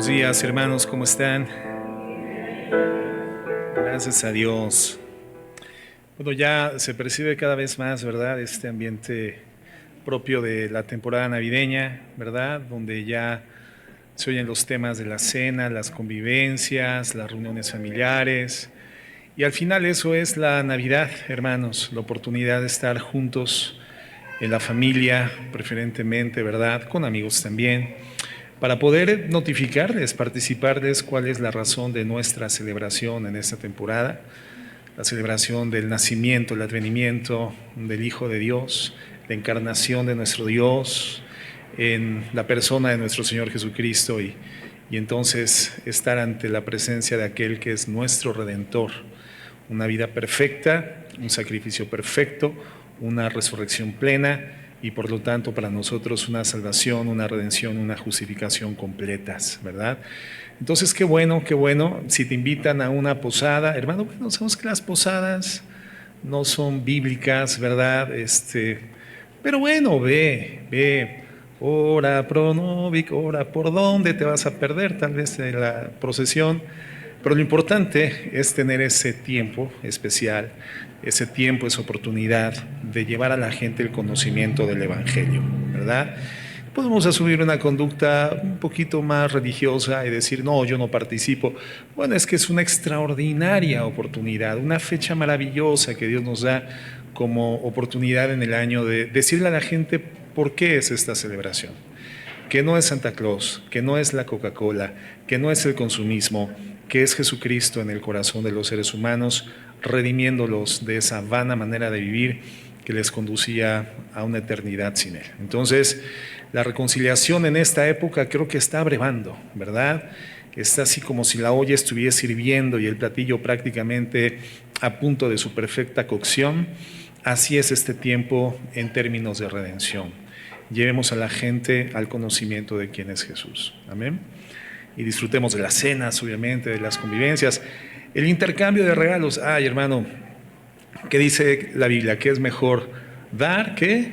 Buenos días, hermanos, ¿cómo están? Gracias a Dios. Bueno, ya se percibe cada vez más, ¿verdad? Este ambiente propio de la temporada navideña, ¿verdad? Donde ya se oyen los temas de la cena, las convivencias, las reuniones familiares. Y al final eso es la Navidad, hermanos, la oportunidad de estar juntos en la familia, preferentemente, ¿verdad? Con amigos también, para poder notificarles, participarles cuál es la razón de nuestra celebración en esta temporada, la celebración del nacimiento, el advenimiento del Hijo de Dios, la encarnación de nuestro Dios en la persona de nuestro Señor Jesucristo y entonces estar ante la presencia de aquel que es nuestro Redentor, una vida perfecta, un sacrificio perfecto, una resurrección plena y por lo tanto para nosotros una salvación, una redención, una justificación completas, ¿verdad? Entonces qué bueno, si te invitan a una posada, hermano, bueno, sabemos que las posadas no son bíblicas, ¿verdad? Pero bueno, ve, ora pro nobis, ora por dónde te vas a perder tal vez de la procesión. Pero lo importante es tener ese tiempo especial, ese tiempo, esa oportunidad de llevar a la gente el conocimiento del Evangelio, ¿verdad? Podemos asumir una conducta un poquito más religiosa y decir, no, yo no participo. Bueno, es que es una extraordinaria oportunidad, una fecha maravillosa que Dios nos da como oportunidad en el año de decirle a la gente por qué es esta celebración. Que no es Santa Claus, que no es la Coca-Cola, que no es el consumismo, que es Jesucristo en el corazón de los seres humanos, redimiéndolos de esa vana manera de vivir que les conducía a una eternidad sin Él. Entonces, la reconciliación en esta época creo que está abrevando, ¿verdad? Está así como si la olla estuviese hirviendo y el platillo prácticamente a punto de su perfecta cocción. Así es este tiempo en términos de redención. Llevemos a la gente al conocimiento de quién es Jesús. Amén. Y disfrutemos de las cenas, obviamente, de las convivencias. El intercambio de regalos. Ay, hermano, ¿qué dice la Biblia? ¿Qué es mejor dar que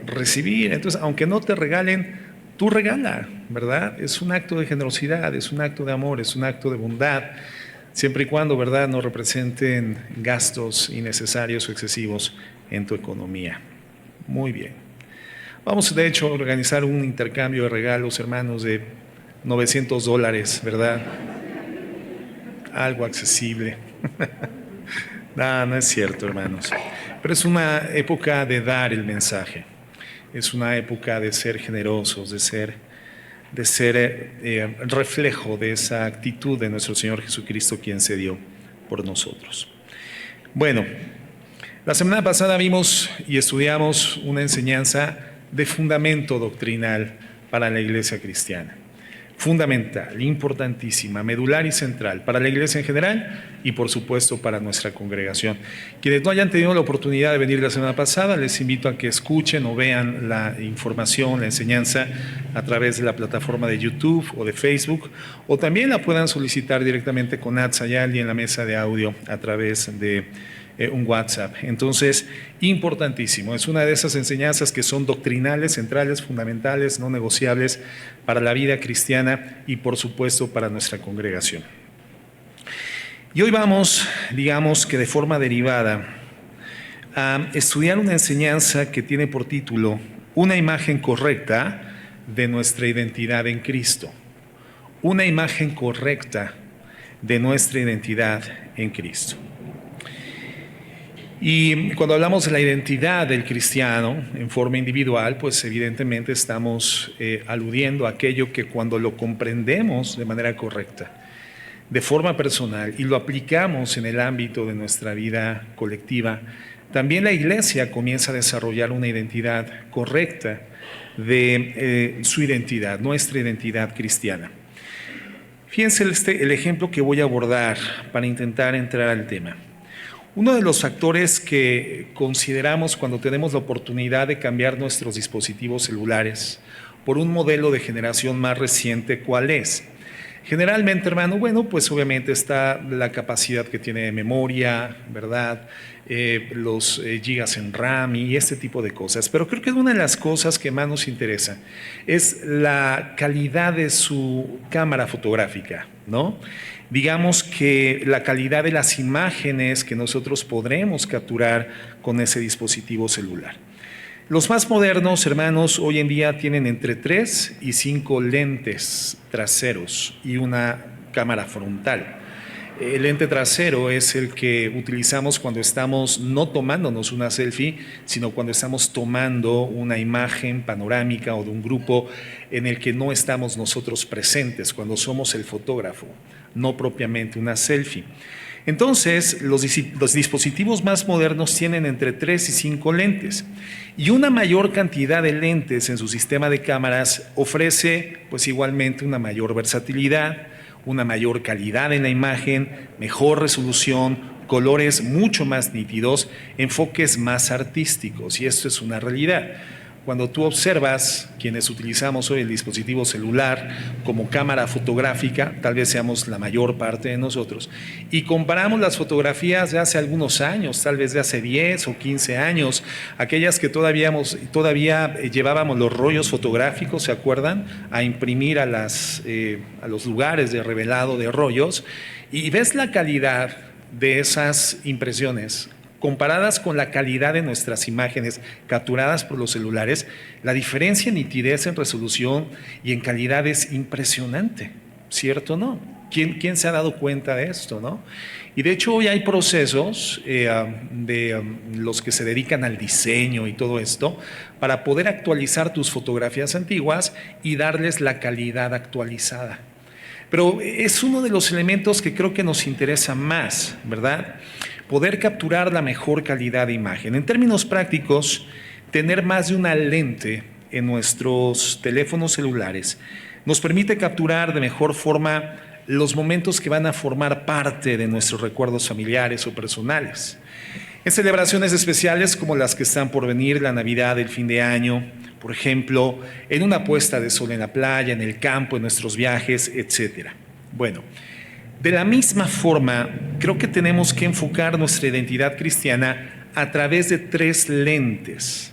recibir? Entonces, aunque no te regalen, tú regala, ¿verdad? Es un acto de generosidad, es un acto de amor, es un acto de bondad, siempre y cuando, ¿verdad?, no representen gastos innecesarios o excesivos en tu economía. Muy bien. Vamos, de hecho, a organizar un intercambio de regalos, hermanos, de $900, ¿verdad? Algo accesible. No es cierto, hermanos. Pero es una época de dar el mensaje. Es una época de ser generosos, de ser reflejo de esa actitud de nuestro Señor Jesucristo, quien se dio por nosotros. Bueno, la semana pasada vimos y estudiamos una enseñanza de fundamento doctrinal para la iglesia cristiana. Fundamental, importantísima, medular y central para la iglesia en general y por supuesto para nuestra congregación. Quienes no hayan tenido la oportunidad de venir la semana pasada, les invito a que escuchen o vean la información, la enseñanza a través de la plataforma de YouTube o de Facebook, o también la puedan solicitar directamente con Atzayali en la mesa de audio a través de un WhatsApp. Entonces, importantísimo, es una de esas enseñanzas que son doctrinales, centrales, fundamentales, no negociables para la vida cristiana y por supuesto para nuestra congregación. Y hoy vamos, digamos que de forma derivada, a estudiar una enseñanza que tiene por título Una imagen correcta de nuestra identidad en Cristo. Una imagen correcta de nuestra identidad en Cristo. Y cuando hablamos de la identidad del cristiano en forma individual, pues evidentemente estamos aludiendo a aquello que cuando lo comprendemos de manera correcta, de forma personal, y lo aplicamos en el ámbito de nuestra vida colectiva, también la iglesia comienza a desarrollar una identidad correcta de su identidad, nuestra identidad cristiana. Fíjense el ejemplo que voy a abordar para intentar entrar al tema. Uno de los factores que consideramos cuando tenemos la oportunidad de cambiar nuestros dispositivos celulares por un modelo de generación más reciente, ¿cuál es? Generalmente, hermano, bueno, pues obviamente está la capacidad que tiene de memoria, ¿verdad? Los gigas en RAM y este tipo de cosas. Pero creo que una de las cosas que más nos interesa es la calidad de su cámara fotográfica, ¿no? Digamos que la calidad de las imágenes que nosotros podremos capturar con ese dispositivo celular. Los más modernos, hermanos, hoy en día tienen entre 3 y 5 lentes traseros y una cámara frontal. El lente trasero es el que utilizamos cuando estamos no tomándonos una selfie, sino cuando estamos tomando una imagen panorámica o de un grupo en el que no estamos nosotros presentes, cuando somos el fotógrafo, no propiamente una selfie. Entonces, los dispositivos más modernos tienen entre 3 y 5 lentes y una mayor cantidad de lentes en su sistema de cámaras ofrece pues igualmente una mayor versatilidad, una mayor calidad en la imagen, mejor resolución, colores mucho más nítidos, enfoques más artísticos y esto es una realidad. Cuando tú observas, quienes utilizamos hoy el dispositivo celular como cámara fotográfica, tal vez seamos la mayor parte de nosotros, y comparamos las fotografías de hace algunos años, tal vez de hace 10 o 15 años, aquellas que todavía llevábamos los rollos fotográficos, ¿se acuerdan? A imprimir a los lugares de revelado de rollos, y ves la calidad de esas impresiones comparadas con la calidad de nuestras imágenes capturadas por los celulares, la diferencia en nitidez, en resolución y en calidad es impresionante, ¿cierto o no? ¿Quién se ha dado cuenta de esto, no? Y de hecho hoy hay procesos de los que se dedican al diseño y todo esto para poder actualizar tus fotografías antiguas y darles la calidad actualizada. Pero es uno de los elementos que creo que nos interesa más, ¿verdad? Poder capturar la mejor calidad de imagen. En términos prácticos, tener más de una lente en nuestros teléfonos celulares nos permite capturar de mejor forma los momentos que van a formar parte de nuestros recuerdos familiares o personales. En celebraciones especiales como las que están por venir, la Navidad, el fin de año, por ejemplo, en una puesta de sol en la playa, en el campo, en nuestros viajes, etc. Bueno, de la misma forma, creo que tenemos que enfocar nuestra identidad cristiana a través de 3 lentes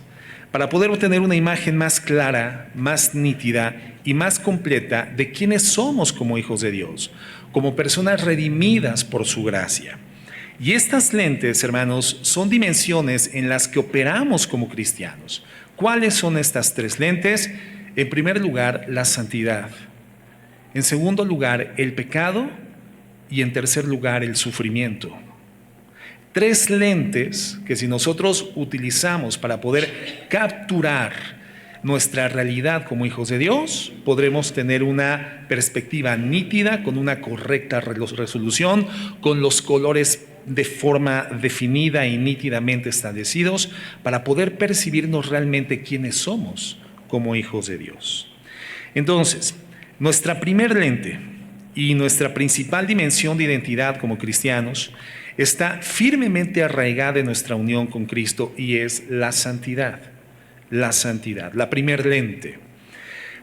para poder obtener una imagen más clara, más nítida y más completa de quiénes somos como hijos de Dios, como personas redimidas por su gracia. Y estas lentes, hermanos, son dimensiones en las que operamos como cristianos. ¿Cuáles son estas 3 lentes? En primer lugar, la santidad. En segundo lugar, el pecado. Y en tercer lugar, el sufrimiento. 3 lentes que si nosotros utilizamos para poder capturar nuestra realidad como hijos de Dios, podremos tener una perspectiva nítida, con una correcta resolución, con los colores de forma definida y nítidamente establecidos, para poder percibirnos realmente quiénes somos como hijos de Dios. Entonces, nuestra primer lente y nuestra principal dimensión de identidad como cristianos está firmemente arraigada en nuestra unión con Cristo y es la santidad. La santidad, la primer lente.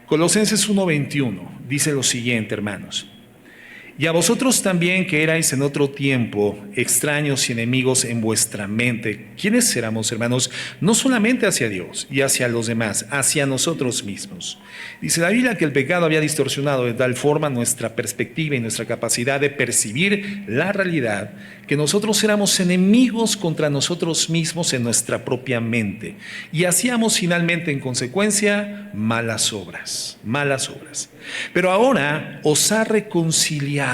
Colosenses 1:21 dice lo siguiente, hermanos: y a vosotros también, que erais en otro tiempo extraños y enemigos en vuestra mente. ¿Quiénes éramos, hermanos? No solamente hacia Dios y hacia los demás, hacia nosotros mismos. Dice la Biblia que el pecado había distorsionado de tal forma nuestra perspectiva y nuestra capacidad de percibir la realidad, que nosotros éramos enemigos contra nosotros mismos en nuestra propia mente y hacíamos finalmente, en consecuencia, malas obras. Pero ahora os ha reconciliado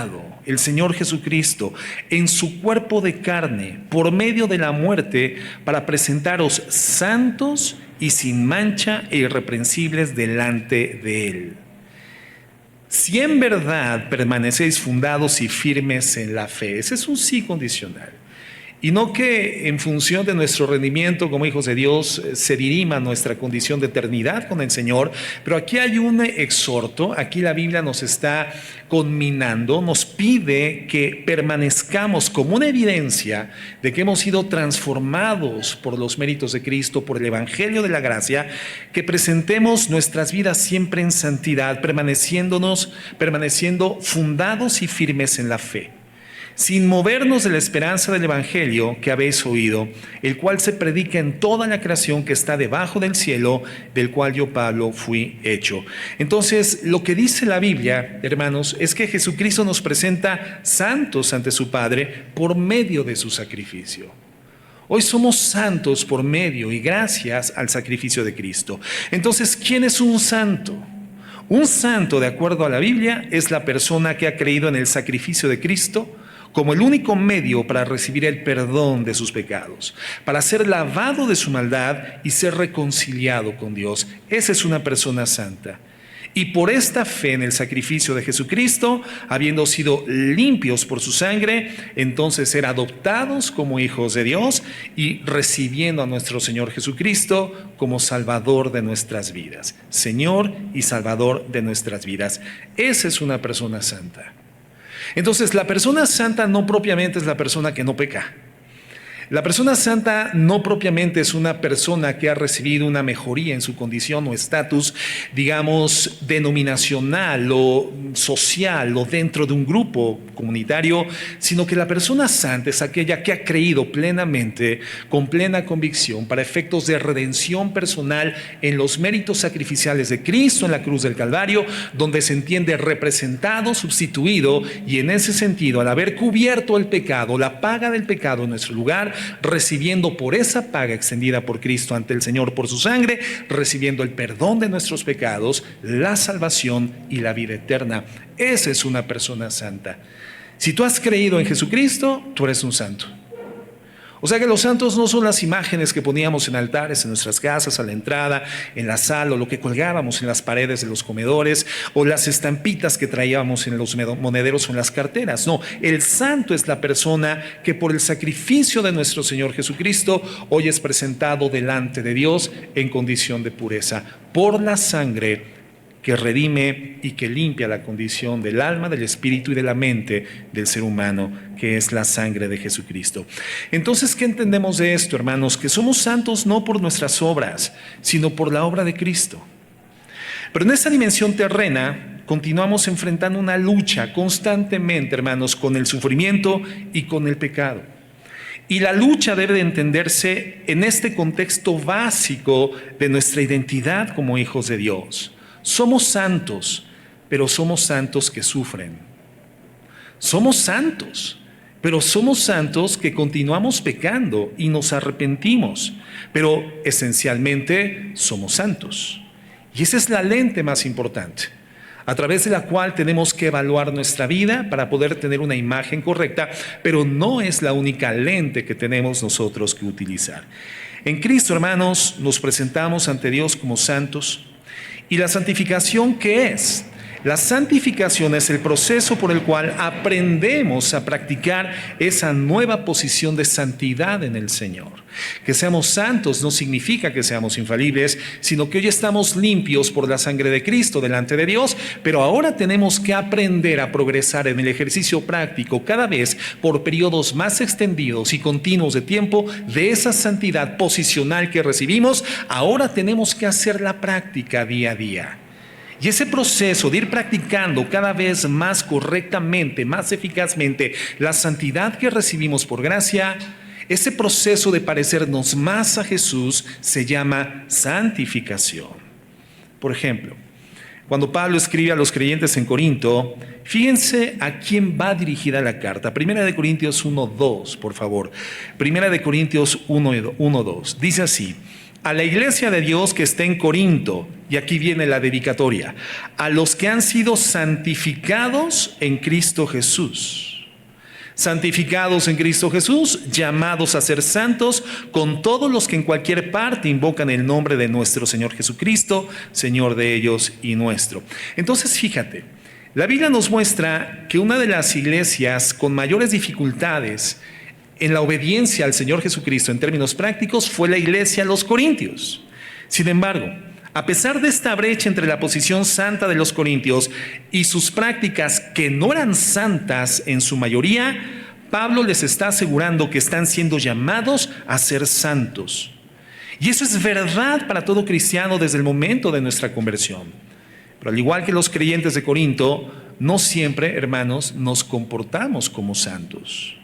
el Señor Jesucristo en su cuerpo de carne por medio de la muerte, para presentaros santos y sin mancha e irreprensibles delante de Él. Si en verdad permanecéis fundados y firmes en la fe. Ese es un sí condicional. Y no que en función de nuestro rendimiento como hijos de Dios se dirima nuestra condición de eternidad con el Señor, pero aquí hay un exhorto, aquí la Biblia nos está conminando, nos pide que permanezcamos como una evidencia de que hemos sido transformados por los méritos de Cristo, por el Evangelio de la gracia, que presentemos nuestras vidas siempre en santidad, permaneciendo fundados y firmes en la fe, sin movernos de la esperanza del Evangelio que habéis oído, el cual se predica en toda la creación que está debajo del cielo, del cual yo, Pablo, fui hecho. Entonces, lo que dice la Biblia, hermanos, es que Jesucristo nos presenta santos ante su Padre por medio de su sacrificio. Hoy somos santos por medio y gracias al sacrificio de Cristo. Entonces, ¿quién es un santo? Un santo, de acuerdo a la Biblia, es la persona que ha creído en el sacrificio de Cristo como el único medio para recibir el perdón de sus pecados, para ser lavado de su maldad y ser reconciliado con Dios. Esa es una persona santa. Y por esta fe en el sacrificio de Jesucristo, habiendo sido limpios por su sangre, entonces ser adoptados como hijos de Dios y recibiendo a nuestro Señor Jesucristo como Salvador de nuestras vidas. Señor y Salvador de nuestras vidas. Esa es una persona santa. Entonces, la persona santa no propiamente es la persona que no peca. La persona santa no propiamente es una persona que ha recibido una mejoría en su condición o estatus, digamos, denominacional o social o dentro de un grupo comunitario, sino que la persona santa es aquella que ha creído plenamente, con plena convicción, para efectos de redención personal en los méritos sacrificiales de Cristo en la cruz del Calvario, donde se entiende representado, sustituido, y en ese sentido, al haber cubierto el pecado, la paga del pecado en nuestro lugar, recibiendo por esa paga extendida por Cristo ante el Señor por su sangre, recibiendo el perdón de nuestros pecados, la salvación y la vida eterna. Esa es una persona santa. Si tú has creído en Jesucristo, tú eres un santo. O sea que los santos no son las imágenes que poníamos en altares en nuestras casas, a la entrada, en la sala, o lo que colgábamos en las paredes de los comedores, o las estampitas que traíamos en los monederos o en las carteras. No, el santo es la persona que por el sacrificio de nuestro Señor Jesucristo hoy es presentado delante de Dios en condición de pureza, por la sangre que redime y que limpia la condición del alma, del espíritu y de la mente del ser humano, que es la sangre de Jesucristo. Entonces, ¿qué entendemos de esto, hermanos? Que somos santos no por nuestras obras, sino por la obra de Cristo. Pero en esta dimensión terrena continuamos enfrentando una lucha constantemente, hermanos, con el sufrimiento y con el pecado. Y la lucha debe de entenderse en este contexto básico de nuestra identidad como hijos de Dios. Somos santos, pero somos santos que sufren. Somos santos, pero somos santos que continuamos pecando y nos arrepentimos. Pero esencialmente somos santos. Y esa es la lente más importante, a través de la cual tenemos que evaluar nuestra vida para poder tener una imagen correcta, pero no es la única lente que tenemos nosotros que utilizar. En Cristo, hermanos, nos presentamos ante Dios como santos. ¿Y la santificación qué es? La santificación es el proceso por el cual aprendemos a practicar esa nueva posición de santidad en el Señor. Que seamos santos no significa que seamos infalibles, sino que hoy estamos limpios por la sangre de Cristo delante de Dios, pero ahora tenemos que aprender a progresar en el ejercicio práctico cada vez por periodos más extendidos y continuos de tiempo de esa santidad posicional que recibimos. Ahora tenemos que hacer la práctica día a día. Y ese proceso de ir practicando cada vez más correctamente, más eficazmente la santidad que recibimos por gracia, ese proceso de parecernos más a Jesús se llama santificación. Por ejemplo, cuando Pablo escribe a los creyentes en Corinto, fíjense a quién va dirigida la carta. Primera de Corintios 1:2, por favor. Primera de Corintios 1:2. Dice así: a la iglesia de Dios que está en Corinto, y aquí viene la dedicatoria, a los que han sido santificados en Cristo Jesús. Santificados en Cristo Jesús, llamados a ser santos, con todos los que en cualquier parte invocan el nombre de nuestro Señor Jesucristo, Señor de ellos y nuestro. Entonces, fíjate, la Biblia nos muestra que una de las iglesias con mayores dificultades en la obediencia al Señor Jesucristo en términos prácticos fue la iglesia, los corintios. Sin embargo, a pesar de esta brecha entre la posición santa de los corintios y sus prácticas que no eran santas en su mayoría, Pablo les está asegurando que están siendo llamados a ser santos. Y eso es verdad para todo cristiano desde el momento de nuestra conversión. Pero al igual que los creyentes de Corinto, no siempre, hermanos, nos comportamos como santos.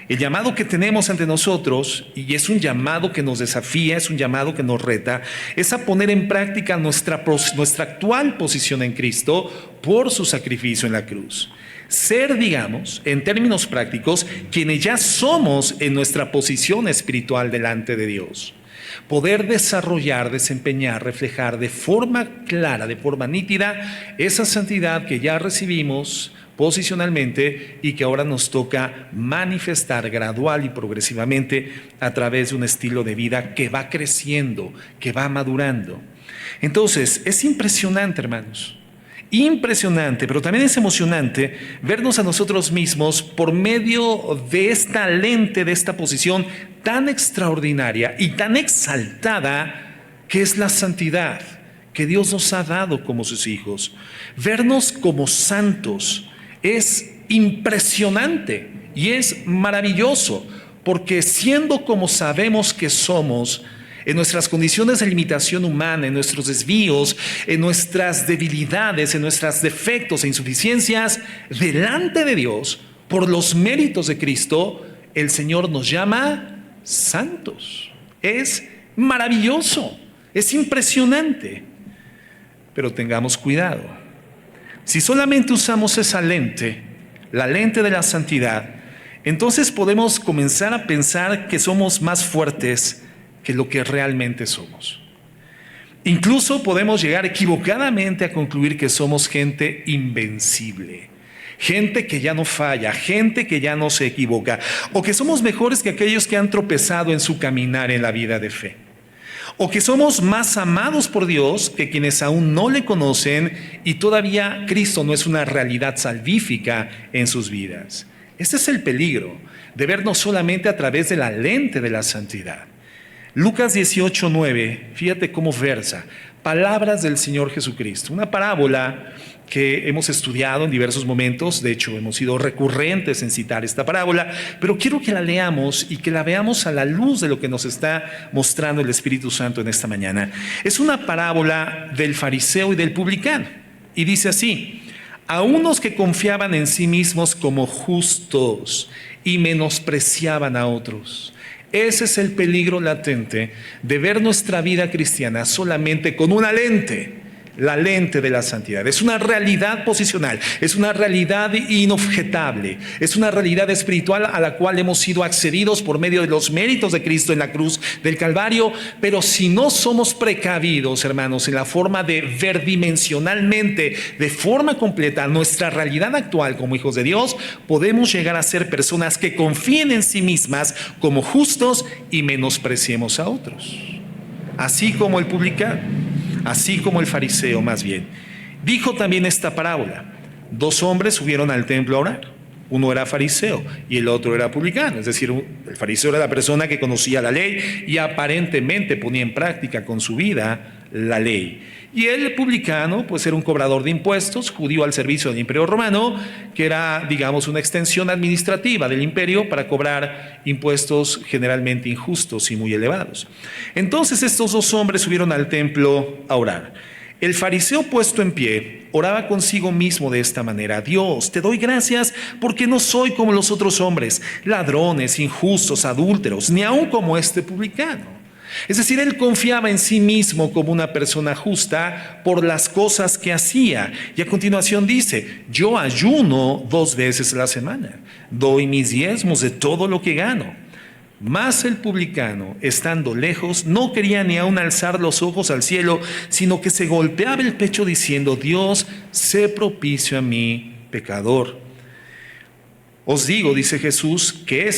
El llamado que tenemos ante nosotros, y es un llamado que nos desafía, es un llamado que nos reta, es a poner en práctica nuestra actual posición en Cristo por su sacrificio en la cruz. Ser, digamos, en términos prácticos, quienes ya somos en nuestra posición espiritual delante de Dios. Poder desarrollar, desempeñar, reflejar de forma clara, de forma nítida, esa santidad que ya recibimos posicionalmente y que ahora nos toca manifestar gradual y progresivamente a través de un estilo de vida que va creciendo, que va madurando. Entonces, es impresionante, hermanos. Impresionante, pero también es emocionante vernos a nosotros mismos por medio de esta lente, de esta posición tan extraordinaria y tan exaltada que es la santidad que Dios nos ha dado como sus hijos. Vernos como santos es impresionante y es maravilloso, porque siendo como sabemos que somos, en nuestras condiciones de limitación humana, en nuestros desvíos, en nuestras debilidades, en nuestros defectos e insuficiencias, delante de Dios, por los méritos de Cristo, el Señor nos llama santos. Es maravilloso, es impresionante. Pero tengamos cuidado. Si solamente usamos esa lente, la lente de la santidad, entonces podemos comenzar a pensar que somos más fuertes que lo que realmente somos. Incluso podemos llegar equivocadamente a concluir que somos gente invencible, gente que ya no falla, gente que ya no se equivoca, o que somos mejores que aquellos que han tropezado en su caminar en la vida de fe, o que somos más amados por Dios que quienes aún no le conocen y todavía Cristo no es una realidad salvífica en sus vidas. Este es el peligro de vernos solamente a través de la lente de la santidad. Lucas 18:9, fíjate cómo versa, palabras del Señor Jesucristo, una parábola que hemos estudiado en diversos momentos, de hecho hemos sido recurrentes en citar esta parábola, pero quiero que la leamos y que la veamos a la luz de lo que nos está mostrando el Espíritu Santo en esta mañana. Es una parábola del fariseo y del publicano, y dice así: a unos que confiaban en sí mismos como justos y menospreciaban a otros. Ese es el peligro latente de ver nuestra vida cristiana solamente con una lente, la lente de la santidad. Es una realidad posicional, es una realidad inobjetable, es una realidad espiritual a la cual hemos sido accedidos por medio de los méritos de Cristo en la cruz del Calvario. Pero si no somos precavidos, hermanos, en la forma de ver dimensionalmente, de forma completa, nuestra realidad actual como hijos de Dios, podemos llegar a ser personas que confíen en sí mismas como justos y menospreciemos a otros. Así como el publicano, así como el fariseo más bien. Dijo también esta parábola: 2 hombres subieron al templo a orar. Uno era fariseo y el otro era publicano. Es decir, el fariseo era la persona que conocía la ley y aparentemente ponía en práctica con su vida la ley. Y el publicano, pues era un cobrador de impuestos, judío al servicio del Imperio Romano, que era, digamos, una extensión administrativa del imperio para cobrar impuestos generalmente injustos y muy elevados. Entonces estos 2 hombres subieron al templo a orar. El fariseo, puesto en pie, oraba consigo mismo de esta manera: Dios, te doy gracias porque no soy como los otros hombres, ladrones, injustos, adúlteros, ni aun como este publicano. Es decir, él confiaba en sí mismo como una persona justa por las cosas que hacía. Y a continuación dice: yo ayuno 2 veces a la semana, doy mis diezmos de todo lo que gano. Mas el publicano, estando lejos, no quería ni aun alzar los ojos al cielo, sino que se golpeaba el pecho diciendo: Dios, sé propicio a mí, pecador. Os digo, dice Jesús, que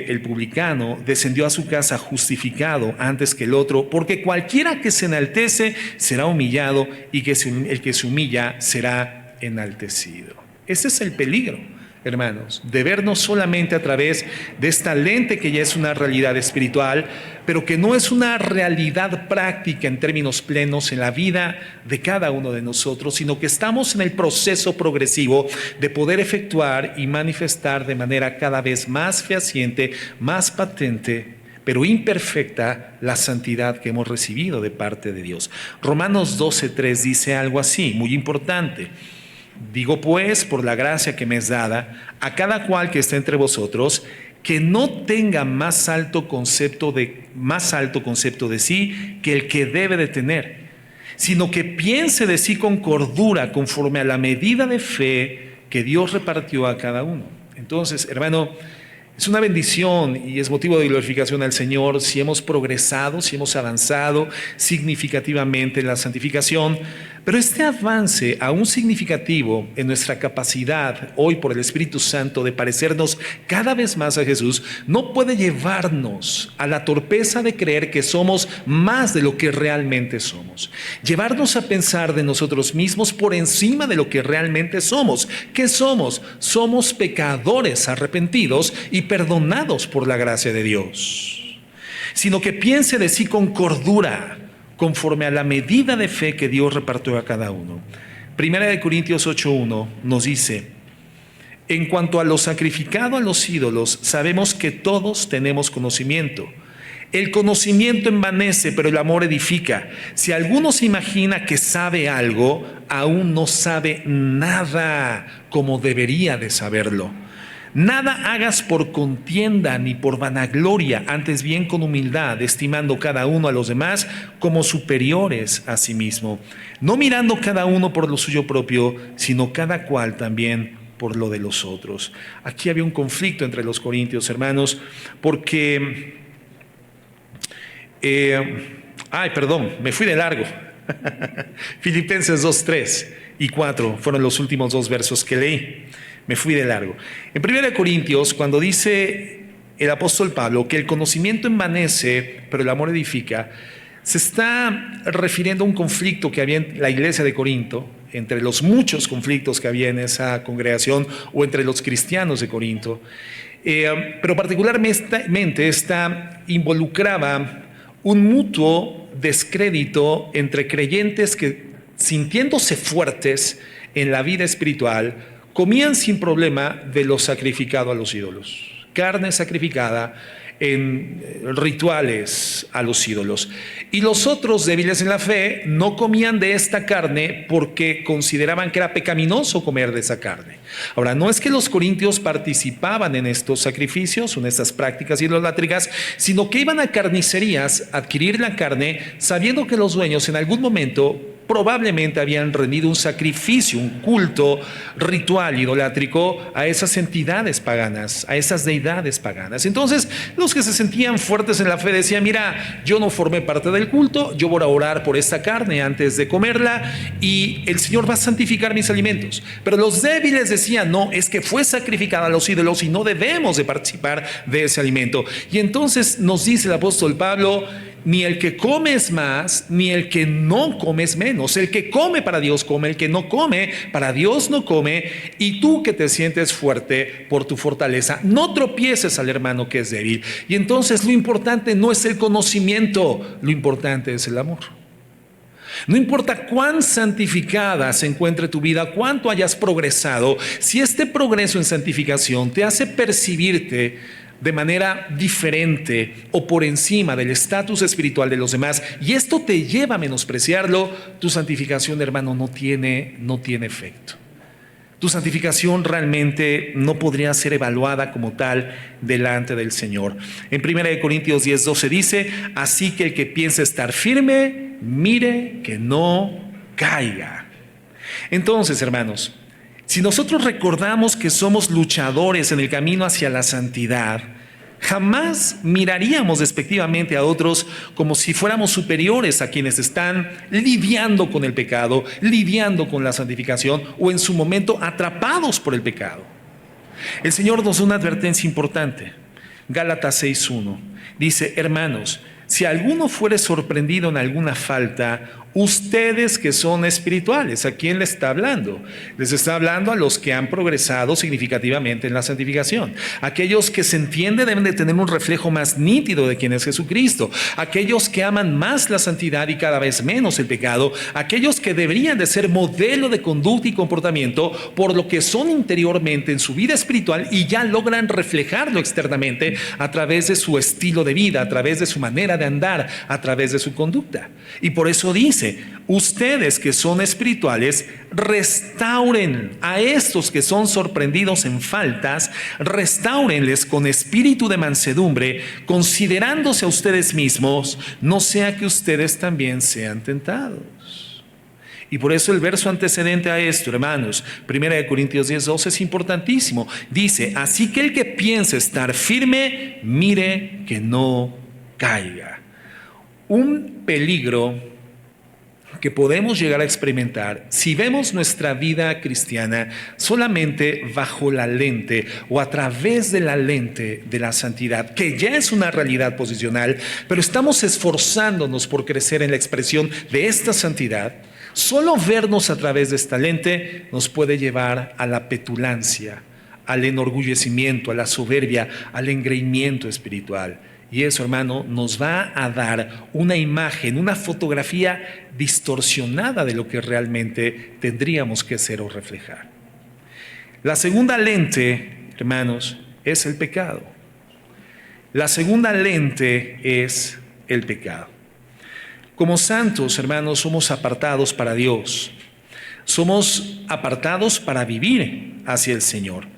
el publicano, descendió a su casa justificado antes que el otro, porque cualquiera que se enaltece será humillado, y el que se humilla será enaltecido. Ese es el peligro hermanos, de vernos solamente a través de esta lente que ya es una realidad espiritual, pero que no es una realidad práctica en términos plenos en la vida de cada uno de nosotros, sino que estamos en el proceso progresivo de poder efectuar y manifestar de manera cada vez más fehaciente, más patente, pero imperfecta, la santidad que hemos recibido de parte de Dios. Romanos 12:3 dice algo así, muy importante. Digo pues, por la gracia que me es dada, a cada cual que esté entre vosotros, que no tenga más alto concepto de sí que el que debe de tener, sino que piense de sí con cordura, conforme a la medida de fe que Dios repartió a cada uno. Entonces, hermano, es una bendición y es motivo de glorificación al Señor si hemos progresado, si hemos avanzado significativamente en la santificación. Pero este avance aún significativo en nuestra capacidad hoy por el Espíritu Santo de parecernos cada vez más a Jesús no puede llevarnos a la torpeza de creer que somos más de lo que realmente somos. Llevarnos a pensar de nosotros mismos por encima de lo que realmente somos. ¿Qué somos? Somos pecadores arrepentidos y perdonados por la gracia de Dios. Sino que piense de sí con cordura, conforme a la medida de fe que Dios repartió a cada uno. Primera de Corintios 8:1 nos dice: en cuanto a lo sacrificado a los ídolos, sabemos que todos tenemos conocimiento. El conocimiento envanece, pero el amor edifica. Si alguno se imagina que sabe algo, aún no sabe nada como debería de saberlo. Nada hagas por contienda ni por vanagloria, antes bien con humildad, estimando cada uno a los demás como superiores a sí mismo, no mirando cada uno por lo suyo propio, sino cada cual también por lo de los otros. Aquí había un conflicto entre los corintios, hermanos, porque... me fui de largo. Filipenses 2:3 y 4 fueron los últimos dos versos que leí. Me fui de largo. En 1 Corintios, cuando dice el apóstol Pablo que el conocimiento envanece, pero el amor edifica, se está refiriendo a un conflicto que había en la iglesia de Corinto, entre los muchos conflictos que había en esa congregación o entre los cristianos de Corinto. Pero particularmente esta involucraba un mutuo descrédito entre creyentes que, sintiéndose fuertes en la vida espiritual, comían sin problema de lo sacrificado a los ídolos, carne sacrificada en rituales a los ídolos. Y los otros débiles en la fe no comían de esta carne porque consideraban que era pecaminoso comer de esa carne. Ahora, no es que los corintios participaban en estos sacrificios o en estas prácticas idolátricas, sino que iban a carnicerías a adquirir la carne sabiendo que los dueños en algún momento probablemente habían rendido un sacrificio, un culto ritual idolátrico a esas entidades paganas, a esas deidades paganas. Entonces, los que se sentían fuertes en la fe decían: mira, yo no formé parte del culto, yo voy a orar por esta carne antes de comerla y el Señor va a santificar mis alimentos. Pero los débiles decían: no, es que fue sacrificada a los ídolos y no debemos de participar de ese alimento. Y entonces nos dice el apóstol Pablo: ni el que come es más, ni el que no come es menos. El que come para Dios come, el que no come para Dios no come. Y tú que te sientes fuerte por tu fortaleza, no tropieces al hermano que es débil. Y entonces lo importante no es el conocimiento, lo importante es el amor. No importa cuán santificada se encuentre tu vida, cuánto hayas progresado, si este progreso en santificación te hace percibirte de manera diferente o por encima del estatus espiritual de los demás, y esto te lleva a menospreciarlo, tu santificación, hermano, no tiene efecto. Tu santificación realmente no podría ser evaluada como tal delante del Señor. En 1 Corintios 10:12 dice: así que el que piensa estar firme, mire que no caiga. Entonces, hermanos, si nosotros recordamos que somos luchadores en el camino hacia la santidad, jamás miraríamos despectivamente a otros como si fuéramos superiores a quienes están lidiando con el pecado, lidiando con la santificación o en su momento atrapados por el pecado. El Señor nos da una advertencia importante. Gálatas 6:1 dice: hermanos, si alguno fuere sorprendido en alguna falta Ustedes que son espirituales, ¿a quién le está hablando? Les está hablando a los que han progresado significativamente en la santificación. Aquellos que se entiende deben de tener un reflejo más nítido de quién es Jesucristo. Aquellos que aman más la santidad y cada vez menos el pecado. Aquellos que deberían de ser modelo de conducta y comportamiento por lo que son interiormente en su vida espiritual y ya logran reflejarlo externamente a través de su estilo de vida, a través de su manera de andar, a través de su conducta. Y por eso dice: ustedes que son espirituales, restauren a estos que son sorprendidos en faltas, restáurenles con espíritu de mansedumbre, considerándose a ustedes mismos, no sea que ustedes también sean tentados. Y por eso el verso antecedente a esto, hermanos, 1 Corintios 10:12, es importantísimo. Dice: así que el que piense estar firme, mire que no caiga. Un peligro que podemos llegar a experimentar si vemos nuestra vida cristiana solamente bajo la lente o a través de la lente de la santidad, que ya es una realidad posicional, pero estamos esforzándonos por crecer en la expresión de esta santidad. Solo vernos a través de esta lente nos puede llevar a la petulancia, al enorgullecimiento, a la soberbia, al engreimiento espiritual. Y eso, hermano, nos va a dar una imagen, una fotografía distorsionada de lo que realmente tendríamos que ser o reflejar. La segunda lente, hermanos, es el pecado. La segunda lente es el pecado. Como santos, hermanos, somos apartados para Dios. Somos apartados para vivir hacia el Señor.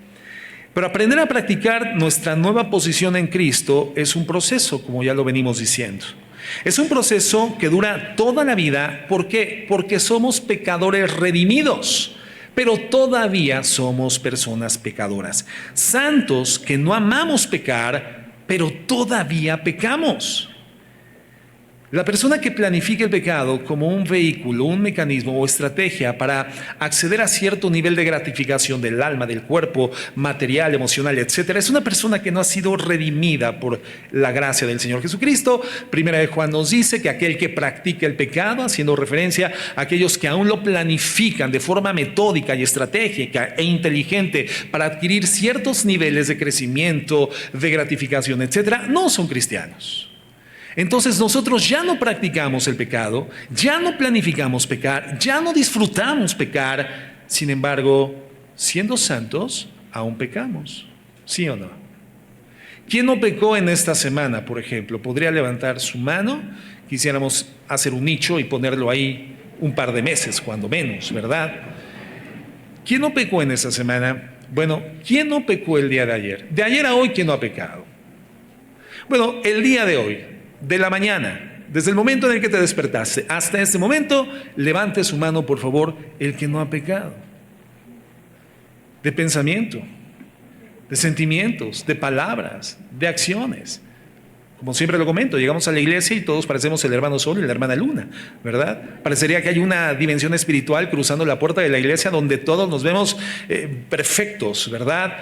Pero aprender a practicar nuestra nueva posición en Cristo es un proceso, como ya lo venimos diciendo. Es un proceso que dura toda la vida. ¿Por qué? Porque somos pecadores redimidos, pero todavía somos personas pecadoras. Santos que no amamos pecar, pero todavía pecamos. La persona que planifica el pecado como un vehículo, un mecanismo o estrategia para acceder a cierto nivel de gratificación del alma, del cuerpo, material, emocional, etcétera, es una persona que no ha sido redimida por la gracia del Señor Jesucristo. Primera de Juan nos dice que aquel que practica el pecado, haciendo referencia a aquellos que aún lo planifican de forma metódica y estratégica e inteligente para adquirir ciertos niveles de crecimiento, de gratificación, etcétera, no son cristianos. Entonces nosotros ya no practicamos el pecado, ya no planificamos pecar, ya no disfrutamos pecar. Sin embargo, siendo santos, aún pecamos. ¿Sí o no? ¿Quién no pecó en esta semana, por ejemplo? ¿Podría levantar su mano? Quisiéramos hacer un nicho y ponerlo ahí un par de meses, cuando menos, ¿verdad? ¿Quién no pecó en esta semana? Bueno, ¿quién no pecó el día de ayer? De ayer a hoy, ¿quién no ha pecado? Bueno, el día de hoy, de la mañana, desde el momento en el que te despertaste hasta este momento, levante su mano, por favor, el que no ha pecado. De pensamiento, de sentimientos, de palabras, de acciones. Como siempre lo comento, llegamos a la iglesia y todos parecemos el hermano Sol y la hermana Luna, ¿verdad? Parecería que hay una dimensión espiritual cruzando la puerta de la iglesia donde todos nos vemos perfectos, ¿verdad?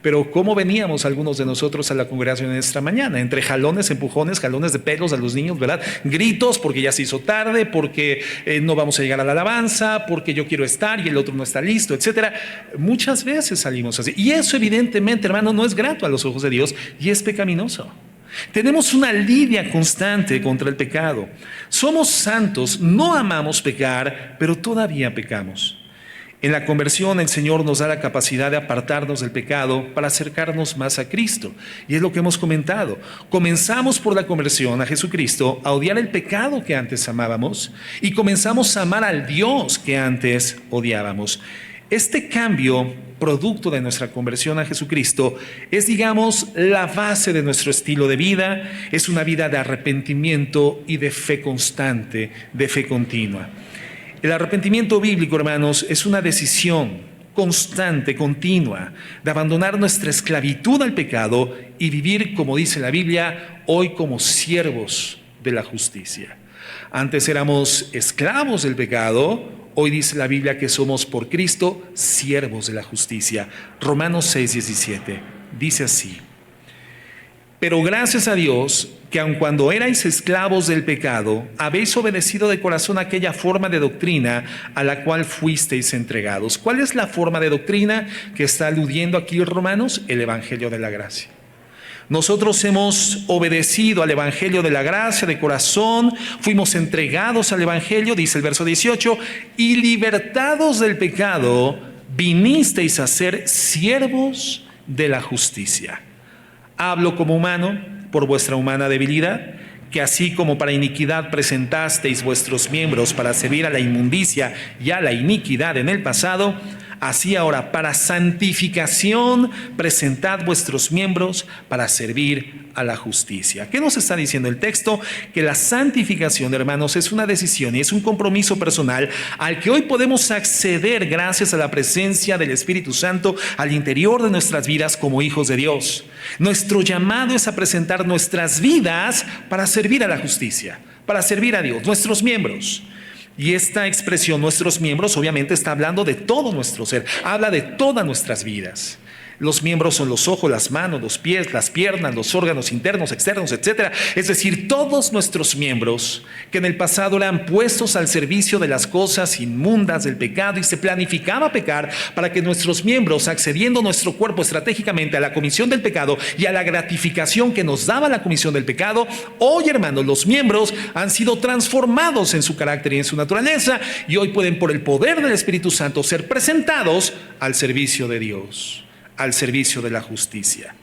Pero ¿cómo veníamos algunos de nosotros a la congregación esta mañana? Entre jalones, empujones, jalones de pelos a los niños, ¿verdad? Gritos porque ya se hizo tarde, porque no vamos a llegar a la alabanza, porque yo quiero estar y el otro no está listo, etcétera. Muchas veces salimos así. Y eso evidentemente, hermano, no es grato a los ojos de Dios y es pecaminoso. Tenemos una lidia constante contra el pecado. Somos santos, no amamos pecar, pero todavía pecamos. En la conversión el Señor nos da la capacidad de apartarnos del pecado para acercarnos más a Cristo. Y es lo que hemos comentado. Comenzamos por la conversión a Jesucristo a odiar el pecado que antes amábamos y comenzamos a amar al Dios que antes odiábamos. Este cambio, producto de nuestra conversión a Jesucristo, es, digamos, la base de nuestro estilo de vida. Es una vida de arrepentimiento y de fe constante, de fe continua. El arrepentimiento bíblico, hermanos, es una decisión constante, continua, de abandonar nuestra esclavitud al pecado y vivir, como dice la Biblia, hoy como siervos de la justicia. Antes éramos esclavos del pecado, hoy dice la Biblia que somos por Cristo siervos de la justicia. Romanos 6:17 dice así: Pero gracias a Dios que aun cuando erais esclavos del pecado, habéis obedecido de corazón aquella forma de doctrina a la cual fuisteis entregados. ¿Cuál es la forma de doctrina que está aludiendo aquí Romanos? El Evangelio de la gracia. Nosotros hemos obedecido al Evangelio de la gracia de corazón, fuimos entregados al Evangelio, dice el verso 18, y libertados del pecado, vinisteis a ser siervos de la justicia. Hablo como humano por vuestra humana debilidad, que así como para iniquidad presentasteis vuestros miembros para servir a la inmundicia y a la iniquidad en el pasado, así ahora para santificación presentad vuestros miembros para servir a la justicia. ¿Qué nos está diciendo el texto? Que la santificación, hermanos, es una decisión y es un compromiso personal al que hoy podemos acceder gracias a la presencia del Espíritu Santo al interior de nuestras vidas como hijos de Dios. Nuestro llamado es a presentar nuestras vidas para servir a la justicia, para servir a Dios, nuestros miembros. Y esta expresión, nuestros miembros, obviamente está hablando de todo nuestro ser, habla de todas nuestras vidas. Los miembros son los ojos, las manos, los pies, las piernas, los órganos internos, externos, etc. Es decir, todos nuestros miembros que en el pasado eran puestos al servicio de las cosas inmundas del pecado y se planificaba pecar para que nuestros miembros, accediendo nuestro cuerpo estratégicamente a la comisión del pecado y a la gratificación que nos daba la comisión del pecado, hoy, hermanos, los miembros han sido transformados en su carácter y en su naturaleza y hoy pueden, por el poder del Espíritu Santo, ser presentados al servicio de Dios, al servicio de la justicia.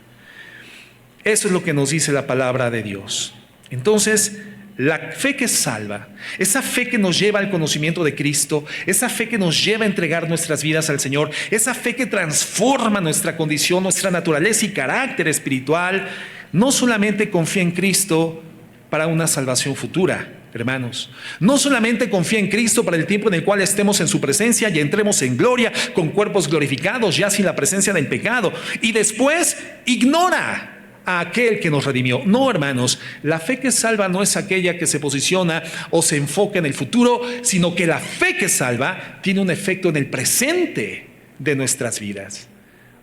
Eso es lo que nos dice la palabra de Dios. Entonces, la fe que salva, esa fe que nos lleva al conocimiento de Cristo, esa fe que nos lleva a entregar nuestras vidas al Señor, esa fe que transforma nuestra condición, nuestra naturaleza y carácter espiritual, no solamente confía en Cristo para una salvación futura, hermanos, no solamente confía en Cristo para el tiempo en el cual estemos en su presencia y entremos en gloria con cuerpos glorificados ya sin la presencia del pecado y después ignora a aquel que nos redimió. No, hermanos, la fe que salva no es aquella que se posiciona o se enfoca en el futuro, sino que la fe que salva tiene un efecto en el presente de nuestras vidas.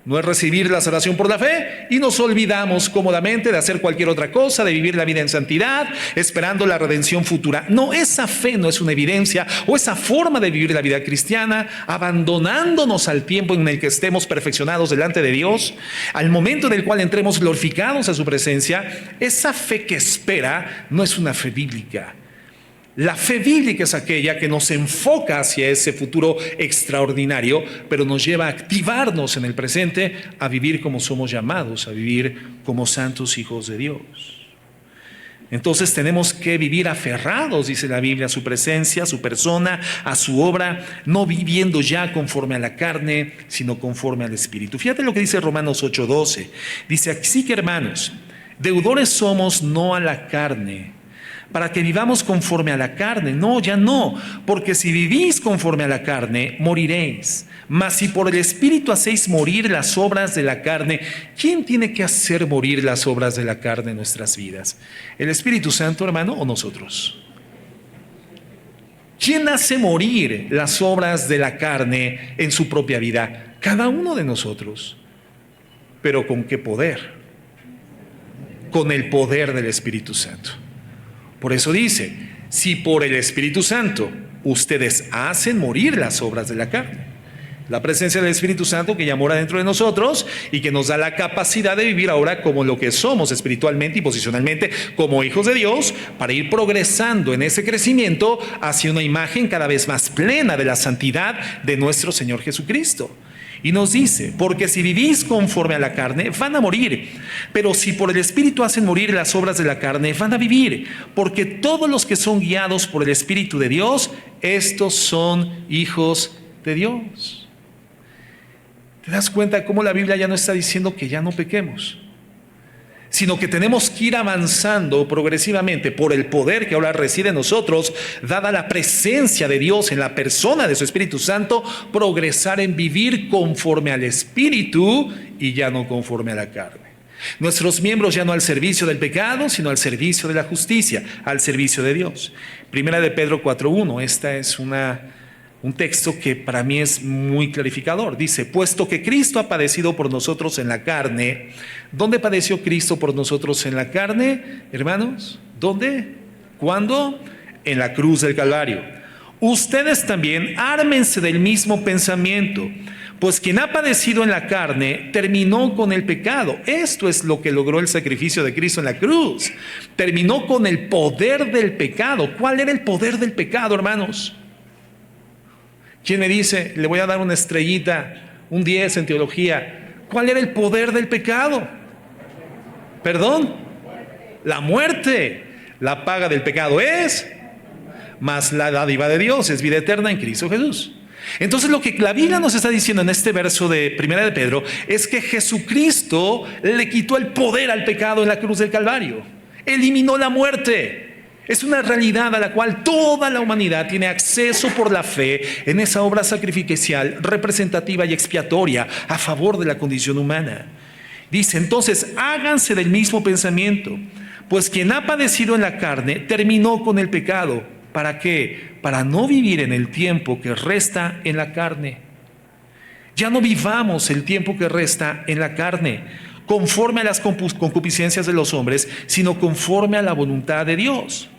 No es recibir la salvación por la fe y nos olvidamos cómodamente de hacer cualquier otra cosa, de vivir la vida en santidad, esperando la redención futura. No, esa fe no es una evidencia o esa forma de vivir la vida cristiana, abandonándonos al tiempo en el que estemos perfeccionados delante de Dios, al momento en el cual entremos glorificados a su presencia. Esa fe que espera no es una fe bíblica. La fe bíblica es aquella que nos enfoca hacia ese futuro extraordinario, pero nos lleva a activarnos en el presente, a vivir como somos llamados, a vivir como santos hijos de Dios. Entonces tenemos que vivir aferrados, dice la Biblia, a su presencia, a su persona, a su obra, no viviendo ya conforme a la carne, sino conforme al Espíritu. Fíjate lo que dice Romanos 8:12. Dice, así que hermanos, deudores somos no a la carne, para que vivamos conforme a la carne. No, ya no, porque si vivís conforme a la carne, moriréis. Mas si por el Espíritu hacéis morir las obras de la carne, ¿quién tiene que hacer morir las obras de la carne en nuestras vidas? ¿El Espíritu Santo, hermano, o nosotros? ¿Quién hace morir las obras de la carne en su propia vida? Cada uno de nosotros. ¿Pero con qué poder? Con el poder del Espíritu Santo. Por eso dice, si por el Espíritu Santo ustedes hacen morir las obras de la carne. La presencia del Espíritu Santo que ya mora dentro de nosotros y que nos da la capacidad de vivir ahora como lo que somos espiritualmente y posicionalmente como hijos de Dios, para ir progresando en ese crecimiento hacia una imagen cada vez más plena de la santidad de nuestro Señor Jesucristo. Y nos dice, porque si vivís conforme a la carne, van a morir. Pero si por el Espíritu hacen morir las obras de la carne, van a vivir. Porque todos los que son guiados por el Espíritu de Dios, estos son hijos de Dios. ¿Te das cuenta cómo la Biblia ya no está diciendo que ya no pequemos? Sino que tenemos que ir avanzando progresivamente por el poder que ahora reside en nosotros, dada la presencia de Dios en la persona de su Espíritu Santo, progresar en vivir conforme al Espíritu y ya no conforme a la carne. Nuestros miembros ya no al servicio del pecado, sino al servicio de la justicia, al servicio de Dios. Primera de Pedro 4:1, esta es una un texto que para mí es muy clarificador. Dice, puesto que Cristo ha padecido por nosotros en la carne. ¿Dónde padeció Cristo por nosotros en la carne, hermanos? ¿Dónde? ¿Cuándo? En la cruz del Calvario. Ustedes también ármense del mismo pensamiento, pues quien ha padecido en la carne terminó con el pecado. Esto es lo que logró el sacrificio de Cristo en la cruz. Terminó con el poder del pecado. ¿Cuál era el poder del pecado, hermanos? ¿Quién me dice? Le voy a dar una estrellita, un 10 en teología. ¿Cuál era el poder del pecado? ¿Perdón? La muerte. La paga del pecado es, mas la dádiva de Dios es vida eterna en Cristo Jesús. Entonces lo que la Biblia nos está diciendo en este verso de Primera de Pedro es que Jesucristo le quitó el poder al pecado en la cruz del Calvario. Eliminó la muerte. Es una realidad a la cual toda la humanidad tiene acceso por la fe en esa obra sacrificial, representativa y expiatoria a favor de la condición humana. Dice, entonces, háganse del mismo pensamiento, pues quien ha padecido en la carne terminó con el pecado. ¿Para qué? Para no vivir en el tiempo que resta en la carne. Ya no vivamos el tiempo que resta en la carne, conforme a las concupiscencias de los hombres, sino conforme a la voluntad de Dios.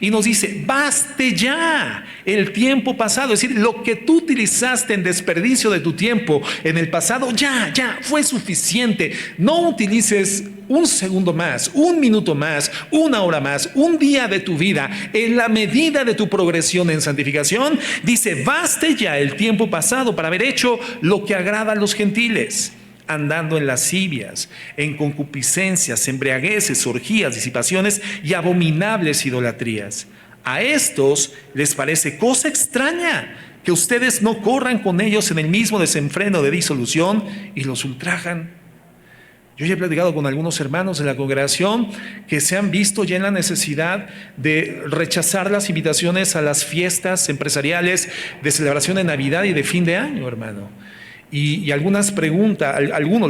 Y nos dice, baste ya el tiempo pasado, es decir, lo que tú utilizaste en desperdicio de tu tiempo en el pasado, ya fue suficiente. No utilices un segundo más, un minuto más, una hora más, un día de tu vida en la medida de tu progresión en santificación. Dice, baste ya el tiempo pasado para haber hecho lo que agrada a los gentiles, andando en lascivias, en concupiscencias, embriagueces, orgías, disipaciones y abominables idolatrías. A estos les parece cosa extraña que ustedes no corran con ellos en el mismo desenfreno de disolución y los ultrajan. Yo ya he platicado con algunos hermanos de la congregación que se han visto ya en la necesidad de rechazar las invitaciones a las fiestas empresariales de celebración de Navidad y de fin de año, hermano. Y algunos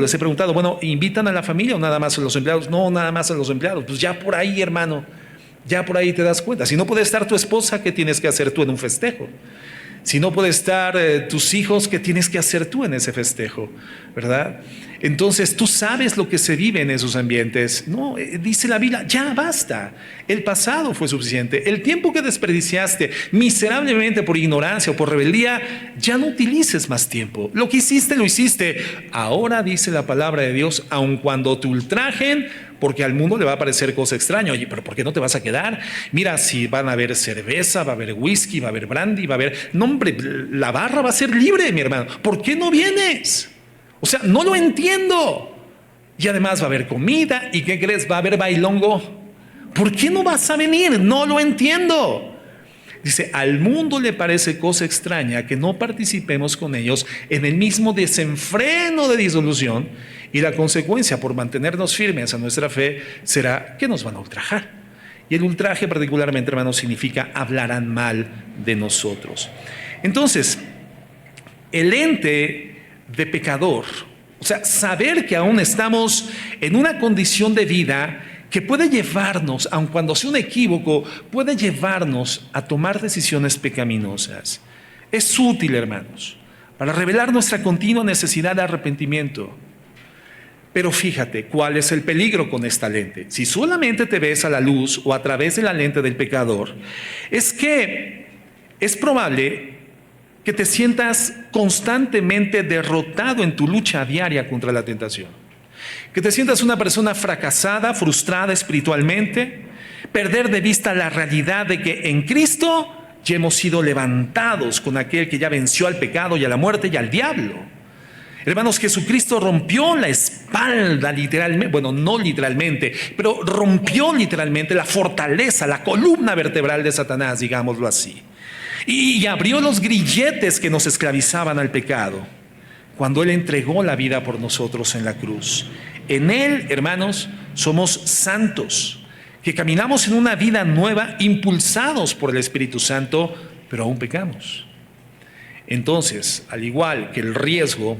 les he preguntado, bueno, ¿invitan a la familia o nada más a los empleados? No, nada más a los empleados. Pues ya por ahí, hermano, ya por ahí te das cuenta. Si no puede estar tu esposa, ¿qué tienes que hacer tú en un festejo? Si no puede estar tus hijos, ¿qué tienes que hacer tú en ese festejo? ¿Verdad? Entonces tú sabes lo que se vive en esos ambientes. No, dice la Biblia, ya basta. El pasado fue suficiente. El tiempo que desperdiciaste miserablemente por ignorancia o por rebeldía, ya no utilices más tiempo. Lo que hiciste, lo hiciste. Ahora dice la palabra de Dios, aun cuando te ultrajen, porque al mundo le va a parecer cosa extraña. Oye, pero ¿por qué no te vas a quedar? Mira, si van a haber cerveza, va a haber whisky, va a haber brandy, va a haber... No, hombre, la barra va a ser libre, mi hermano. ¿Por qué no vienes? O sea, no lo entiendo. Y además va a haber comida. ¿Y qué crees? Va a haber bailongo. ¿Por qué no vas a venir? No lo entiendo. Dice, al mundo le parece cosa extraña que no participemos con ellos en el mismo desenfreno de disolución, y la consecuencia por mantenernos firmes a nuestra fe será que nos van a ultrajar. Y el ultraje particularmente, hermanos, significa hablarán mal de nosotros. Entonces, el ente de pecador, o sea, saber que aún estamos en una condición de vida que puede llevarnos, aun cuando sea un equívoco, puede llevarnos a tomar decisiones pecaminosas. Es útil, hermanos, para revelar nuestra continua necesidad de arrepentimiento. Pero fíjate, ¿cuál es el peligro con esta lente? Si solamente te ves a la luz o a través de la lente del pecador, es que es probable que te sientas constantemente derrotado en tu lucha diaria contra la tentación. Que te sientas una persona fracasada, frustrada espiritualmente, perder de vista la realidad de que en Cristo ya hemos sido levantados con aquel que ya venció al pecado y a la muerte y al diablo. Hermanos, Jesucristo rompió la espalda literalmente, bueno, no literalmente, pero rompió literalmente la fortaleza, la columna vertebral de Satanás, digámoslo así. Y abrió los grilletes que nos esclavizaban al pecado cuando Él entregó la vida por nosotros en la cruz. En Él, hermanos, somos santos, que caminamos en una vida nueva, impulsados por el Espíritu Santo, pero aún pecamos. Entonces, al igual que el riesgo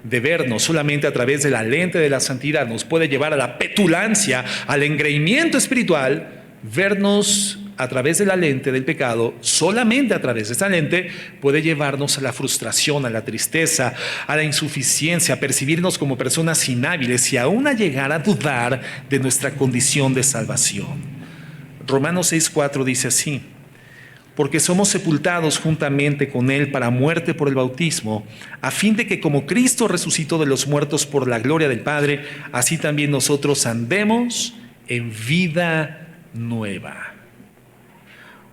de vernos solamente a través de la lente de la santidad nos puede llevar a la petulancia, al engreimiento espiritual, vernos a través de la lente del pecado, solamente a través de esa lente, puede llevarnos a la frustración, a la tristeza, a la insuficiencia, a percibirnos como personas inhábiles y aún a llegar a dudar de nuestra condición de salvación. Romanos 6:4 dice así: porque somos sepultados juntamente con Él para muerte por el bautismo, a fin de que como Cristo resucitó de los muertos por la gloria del Padre, así también nosotros andemos en vida nueva.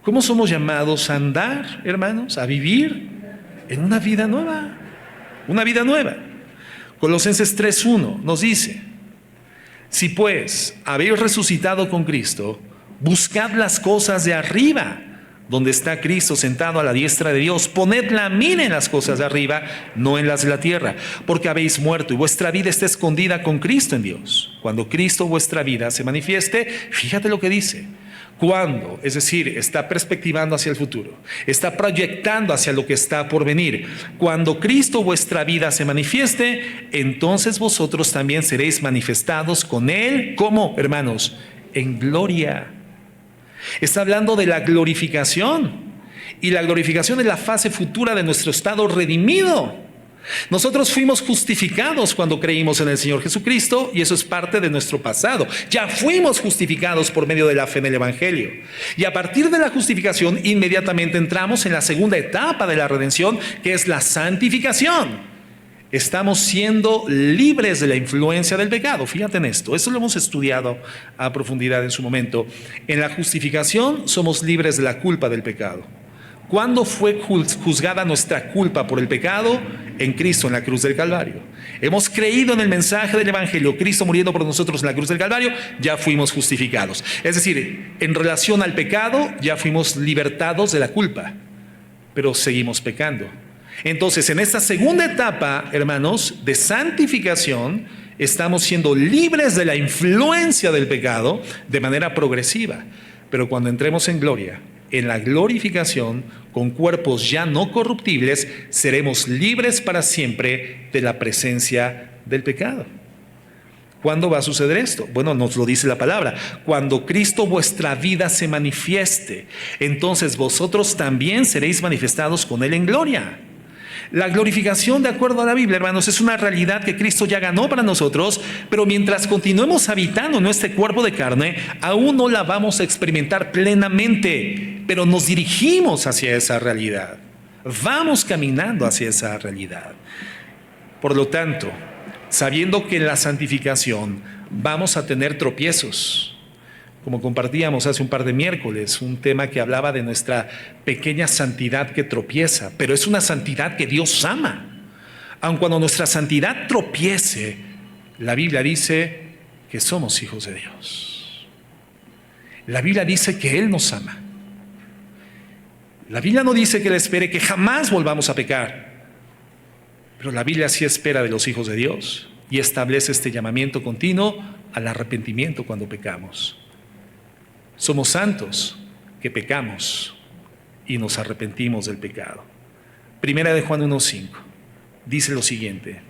¿Cómo somos llamados a andar, hermanos? A vivir en una vida nueva. Una vida nueva. Colosenses 3:1 nos dice: si pues habéis resucitado con Cristo, buscad las cosas de arriba, donde está Cristo sentado a la diestra de Dios. Poned la mira en las cosas de arriba, no en las de la tierra, porque habéis muerto y vuestra vida está escondida con Cristo en Dios. Cuando Cristo, vuestra vida, se manifieste, fíjate lo que dice. Cuando, es decir, está perspectivando hacia el futuro, está proyectando hacia lo que está por venir. Cuando Cristo, vuestra vida, se manifieste, entonces vosotros también seréis manifestados con Él. ¿Cómo, hermanos? En gloria. Está hablando de la glorificación, y la glorificación es la fase futura de nuestro estado redimido. Nosotros fuimos justificados cuando creímos en el Señor Jesucristo, y eso es parte de nuestro pasado. Ya fuimos justificados por medio de la fe en el Evangelio, y a partir de la justificación inmediatamente entramos en la segunda etapa de la redención, que es la santificación. Estamos siendo libres de la influencia del pecado. Fíjate en esto, eso lo hemos estudiado a profundidad en su momento. En la justificación somos libres de la culpa del pecado. ¿Cuándo fue juzgada nuestra culpa por el pecado? En Cristo, en la cruz del Calvario. Hemos creído en el mensaje del Evangelio, Cristo muriendo por nosotros en la cruz del Calvario, ya fuimos justificados. Es decir, en relación al pecado, ya fuimos libertados de la culpa, pero seguimos pecando. Entonces, en esta segunda etapa, hermanos, de santificación, estamos siendo libres de la influencia del pecado de manera progresiva. Pero cuando entremos en gloria, en la glorificación, con cuerpos ya no corruptibles, seremos libres para siempre de la presencia del pecado. ¿Cuándo va a suceder esto? Bueno, nos lo dice la palabra. Cuando Cristo, vuestra vida, se manifieste, entonces vosotros también seréis manifestados con Él en gloria. La glorificación, de acuerdo a la Biblia, hermanos, es una realidad que Cristo ya ganó para nosotros, pero mientras continuemos habitando en este cuerpo de carne, aún no la vamos a experimentar plenamente, pero nos dirigimos hacia esa realidad. Vamos caminando hacia esa realidad. Por lo tanto, sabiendo que en la santificación vamos a tener tropiezos, como compartíamos hace un par de miércoles, un tema que hablaba de nuestra pequeña santidad que tropieza, pero es una santidad que Dios ama. Aun cuando nuestra santidad tropiece, la Biblia dice que somos hijos de Dios. La Biblia dice que Él nos ama. La Biblia no dice que Él espere que jamás volvamos a pecar, pero la Biblia sí espera de los hijos de Dios y establece este llamamiento continuo al arrepentimiento cuando pecamos. Somos santos que pecamos y nos arrepentimos del pecado. Primera de Juan 1:5 dice lo siguiente: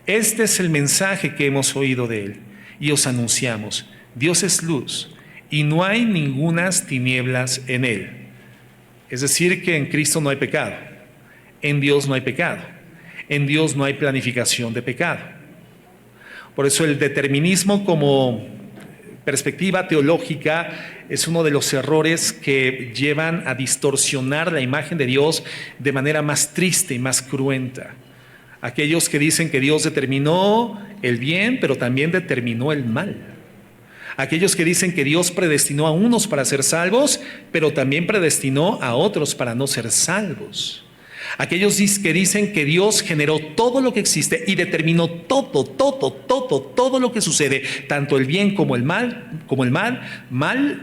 este es el mensaje que hemos oído de Él y os anunciamos: Dios es luz y no hay ningunas tinieblas en Él. Es decir, que en Cristo no hay pecado, en Dios no hay pecado, en Dios no hay planificación de pecado. Por eso el determinismo como perspectiva teológica es uno de los errores que llevan a distorsionar la imagen de Dios de manera más triste y más cruenta. Aquellos que dicen que Dios determinó el bien, pero también determinó el mal. Aquellos que dicen que Dios predestinó a unos para ser salvos, pero también predestinó a otros para no ser salvos. Aquellos que dicen que Dios generó todo lo que existe y determinó todo lo que sucede, tanto el bien como el mal,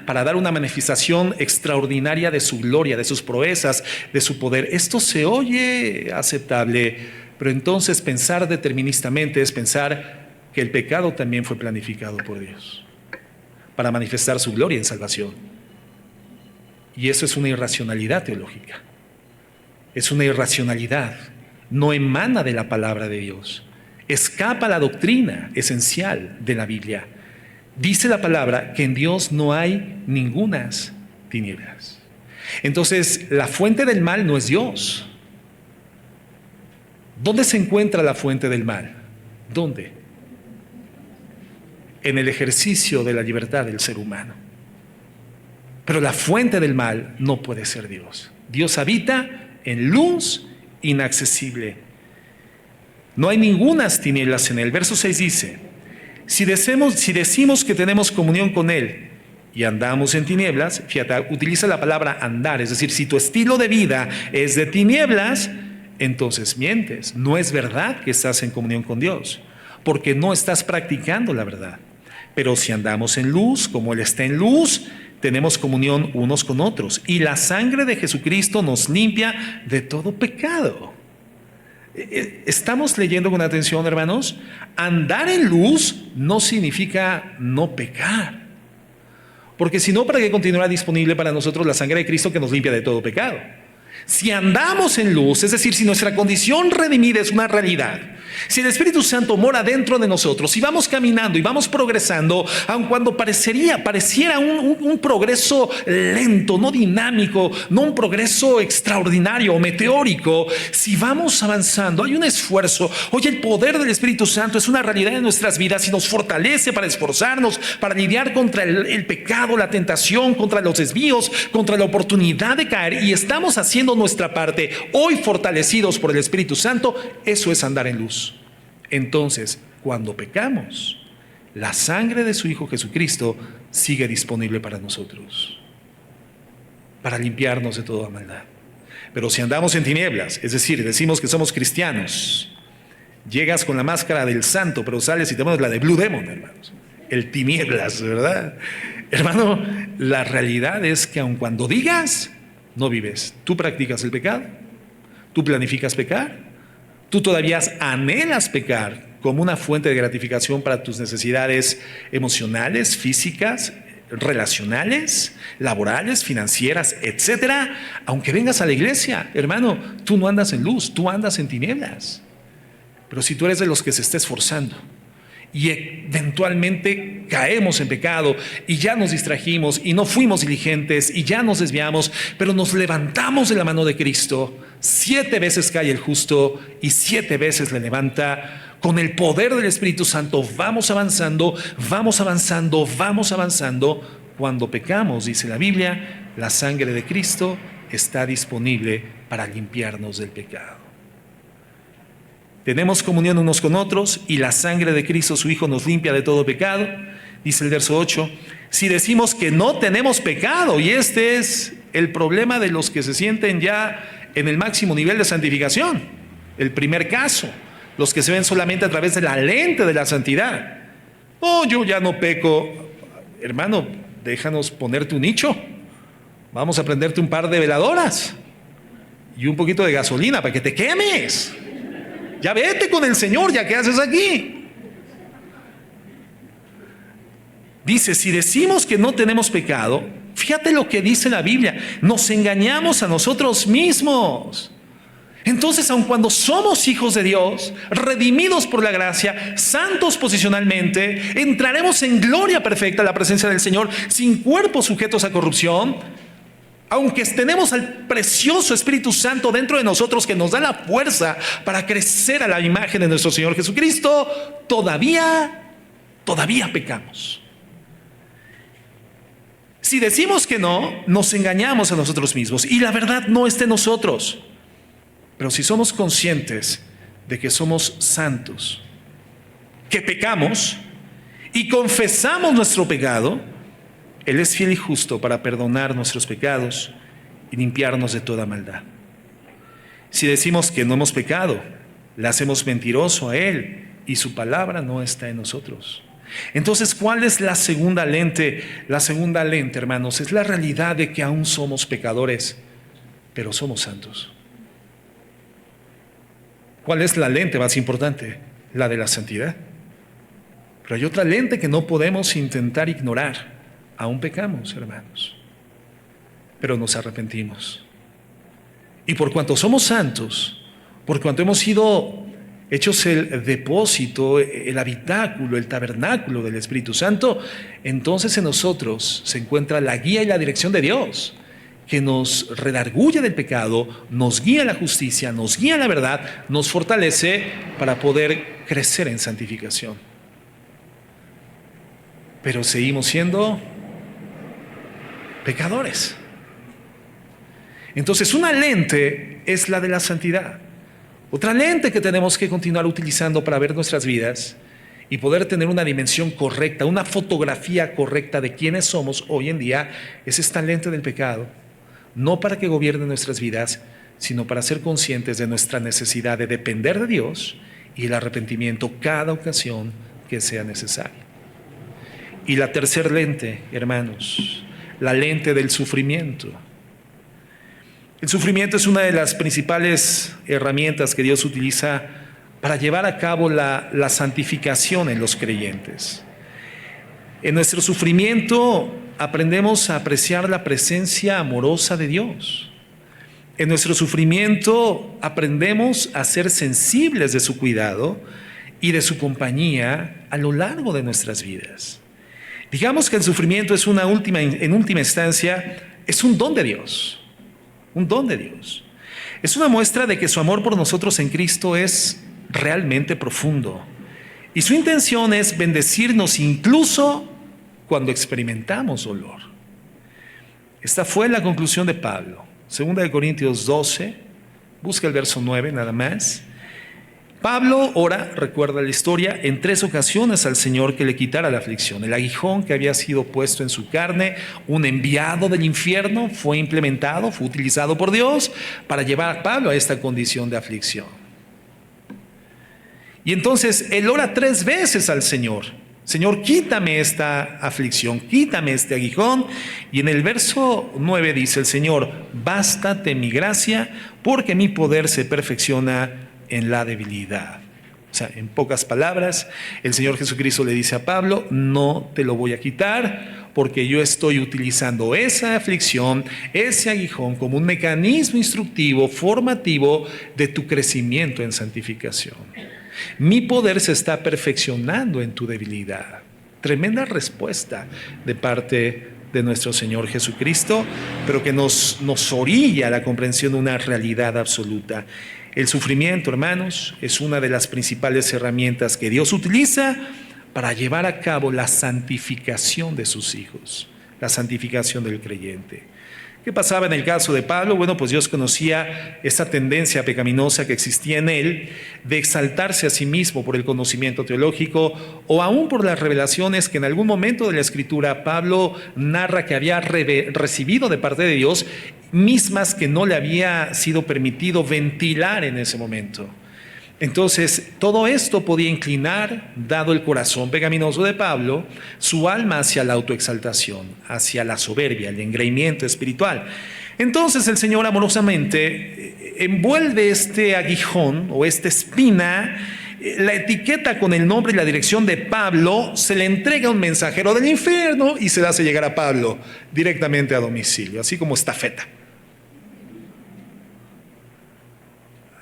para dar una manifestación extraordinaria de su gloria, de sus proezas, de su poder. Esto se oye aceptable, pero entonces pensar deterministamente es pensar que el pecado también fue planificado por Dios para manifestar su gloria en salvación. Y eso es una irracionalidad teológica. Es una irracionalidad, no emana de la palabra de Dios, escapa a la doctrina esencial de la Biblia. Dice la palabra que en Dios no hay ningunas tinieblas. Entonces, la fuente del mal no es Dios. ¿Dónde se encuentra la fuente del mal? ¿Dónde? En el ejercicio de la libertad del ser humano. Pero la fuente del mal no puede ser Dios. Dios habita en luz inaccesible. No hay ningunas tinieblas en él. Verso 6 dice, si decimos que tenemos comunión con él y andamos en tinieblas, fíjate, utiliza la palabra andar, es decir, si tu estilo de vida es de tinieblas, entonces mientes. No es verdad que estás en comunión con Dios, porque no estás practicando la verdad. Pero si andamos en luz, como Él está en luz, tenemos comunión unos con otros. Y la sangre de Jesucristo nos limpia de todo pecado. ¿Estamos leyendo con atención, hermanos? Andar en luz no significa no pecar. Porque si no, ¿para qué continuará disponible para nosotros la sangre de Cristo que nos limpia de todo pecado? Si andamos en luz, es decir, si nuestra condición redimida es una realidad, si el Espíritu Santo mora dentro de nosotros y vamos caminando y vamos progresando, aun cuando pareciera un progreso lento, no dinámico, no un progreso extraordinario o meteórico, si vamos avanzando, hay un esfuerzo. Hoy el poder del Espíritu Santo es una realidad en nuestras vidas y nos fortalece para esforzarnos, para lidiar contra el pecado, la tentación, contra los desvíos, contra la oportunidad de caer, y estamos haciendo nuestra parte. Hoy fortalecidos por el Espíritu Santo, eso es andar en luz. Entonces, cuando pecamos, la sangre de su Hijo Jesucristo sigue disponible para nosotros, para limpiarnos de toda maldad. Pero si andamos en tinieblas, es decir, decimos que somos cristianos, llegas con la máscara del santo, pero sales y te pones la de Blue Demon, hermanos. El tinieblas, ¿verdad? Hermano, la realidad es que aun cuando digas, no vives. Tú practicas el pecado, tú planificas pecar, tú todavía anhelas pecar como una fuente de gratificación para tus necesidades emocionales, físicas, relacionales, laborales, financieras, etcétera. Aunque vengas a la iglesia, hermano, tú no andas en luz, tú andas en tinieblas. Pero si tú eres de los que se está esforzando y eventualmente caemos en pecado y ya nos distrajimos y no fuimos diligentes y ya nos desviamos, pero nos levantamos de la mano de Cristo, 7 veces cae el justo y 7 veces le levanta. Con el poder del Espíritu Santo vamos avanzando, vamos avanzando, vamos avanzando. Cuando pecamos, dice la Biblia, la sangre de Cristo está disponible para limpiarnos del pecado. Tenemos comunión unos con otros y la sangre de Cristo, su Hijo, nos limpia de todo pecado. Dice el verso 8, si decimos que no tenemos pecado, y este es el problema de los que se sienten ya en el máximo nivel de santificación, el primer caso, los que se ven solamente a través de la lente de la santidad. Oh, yo ya no peco. Hermano, déjanos ponerte un nicho. Vamos a prenderte un par de veladoras y un poquito de gasolina para que te quemes. Ya vete con el Señor, ya que haces aquí. Dice, si decimos que no tenemos pecado, fíjate lo que dice la Biblia, nos engañamos a nosotros mismos. Entonces, aun cuando somos hijos de Dios, redimidos por la gracia, santos posicionalmente, entraremos en gloria perfecta a la presencia del Señor, sin cuerpos sujetos a corrupción. Aunque tenemos al precioso Espíritu Santo dentro de nosotros que nos da la fuerza para crecer a la imagen de nuestro Señor Jesucristo, todavía pecamos. Si decimos que no, nos engañamos a nosotros mismos y la verdad no está en nosotros. Pero si somos conscientes de que somos santos, que pecamos y confesamos nuestro pecado, Él es fiel y justo para perdonar nuestros pecados y limpiarnos de toda maldad. Si decimos que no hemos pecado, le hacemos mentiroso a Él y su palabra no está en nosotros. Entonces, ¿cuál es la segunda lente? La segunda lente, hermanos, es la realidad de que aún somos pecadores, pero somos santos. ¿Cuál es la lente más importante? La de la santidad. Pero hay otra lente que no podemos intentar ignorar. Aún pecamos, hermanos, pero nos arrepentimos. Y por cuanto somos santos, por cuanto hemos sido hechos el depósito, el habitáculo, el tabernáculo del Espíritu Santo, entonces en nosotros se encuentra la guía y la dirección de Dios, que nos redarguye del pecado, nos guía a la justicia, nos guía a la verdad, nos fortalece para poder crecer en santificación. Pero seguimos siendo pecadores. Entonces, una lente es la de la santidad. Otra lente que tenemos que continuar utilizando para ver nuestras vidas y poder tener una dimensión correcta, una fotografía correcta de quiénes somos hoy en día, es esta lente del pecado. No para que gobierne nuestras vidas, sino para ser conscientes de nuestra necesidad de depender de Dios y el arrepentimiento cada ocasión que sea necesario. Y la tercera lente, hermanos, la lente del sufrimiento. El sufrimiento es una de las principales herramientas que Dios utiliza para llevar a cabo la santificación en los creyentes. En nuestro sufrimiento aprendemos a apreciar la presencia amorosa de Dios. En nuestro sufrimiento aprendemos a ser sensibles de su cuidado y de su compañía a lo largo de nuestras vidas. Digamos que el sufrimiento es en última instancia, es un don de Dios. Un don de Dios. Es una muestra de que su amor por nosotros en Cristo es realmente profundo. Y su intención es bendecirnos incluso cuando experimentamos dolor. Esta fue la conclusión de Pablo. 2 Corintios 12, busca el verso 9 nada más. Pablo ora, recuerda la historia, en 3 ocasiones al Señor que le quitara la aflicción. El aguijón que había sido puesto en su carne, un enviado del infierno, fue implementado, fue utilizado por Dios para llevar a Pablo a esta condición de aflicción. Y entonces él ora 3 veces al Señor. Señor, quítame esta aflicción, quítame este aguijón. Y en el verso 9 dice el Señor, bástate mi gracia, porque mi poder se perfecciona en la debilidad. O sea, en pocas palabras, el Señor Jesucristo le dice a Pablo, no te lo voy a quitar porque yo estoy utilizando esa aflicción, ese aguijón como un mecanismo instructivo, formativo de tu crecimiento en santificación. Mi poder se está perfeccionando en tu debilidad. Tremenda respuesta de parte de nuestro Señor Jesucristo, pero que nos orilla a la comprensión de una realidad absoluta. El sufrimiento, hermanos, es una de las principales herramientas que Dios utiliza para llevar a cabo la santificación de sus hijos, la santificación del creyente. ¿Qué pasaba en el caso de Pablo? Bueno, pues Dios conocía esa tendencia pecaminosa que existía en él de exaltarse a sí mismo por el conocimiento teológico o aún por las revelaciones que en algún momento de la Escritura Pablo narra que había recibido de parte de Dios, mismas que no le había sido permitido ventilar en ese momento. Entonces, todo esto podía inclinar, dado el corazón pecaminoso de Pablo, su alma hacia la autoexaltación, hacia la soberbia, el engreimiento espiritual. Entonces, el Señor amorosamente envuelve este aguijón o esta espina, la etiqueta con el nombre y la dirección de Pablo, se le entrega a un mensajero del infierno y se la hace llegar a Pablo directamente a domicilio, así como estafeta.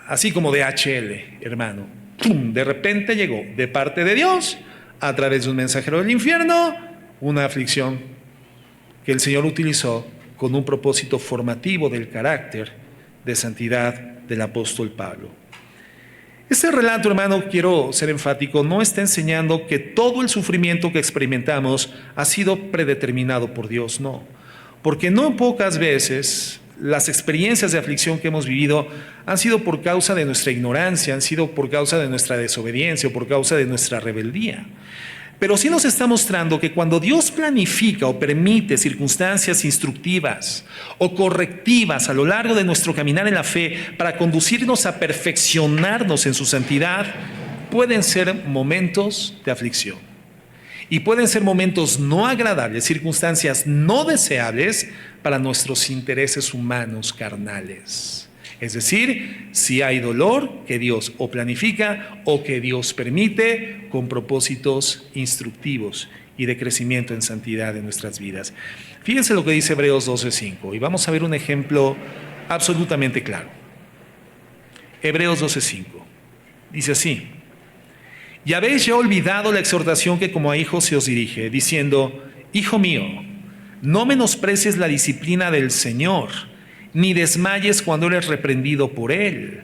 Así como DHL, hermano. ¡Pum! De repente llegó de parte de Dios, a través de un mensajero del infierno, una aflicción que el Señor utilizó con un propósito formativo del carácter de santidad del apóstol Pablo. Este relato, hermano, quiero ser enfático, no está enseñando que todo el sufrimiento que experimentamos ha sido predeterminado por Dios, no. Porque no pocas veces las experiencias de aflicción que hemos vivido han sido por causa de nuestra ignorancia, han sido por causa de nuestra desobediencia o por causa de nuestra rebeldía. Pero sí nos está mostrando que cuando Dios planifica o permite circunstancias instructivas o correctivas a lo largo de nuestro caminar en la fe para conducirnos a perfeccionarnos en su santidad, pueden ser momentos de aflicción. Y pueden ser momentos no agradables, circunstancias no deseables para nuestros intereses humanos carnales. Es decir, si hay dolor que Dios o planifica o que Dios permite con propósitos instructivos y de crecimiento en santidad en nuestras vidas. Fíjense lo que dice Hebreos 12:5 y vamos a ver un ejemplo absolutamente claro. Hebreos 12:5. Dice así: y habéis ya olvidado la exhortación que como a hijos se os dirige, diciendo: hijo mío, no menosprecies la disciplina del Señor, ni desmayes cuando eres reprendido por Él.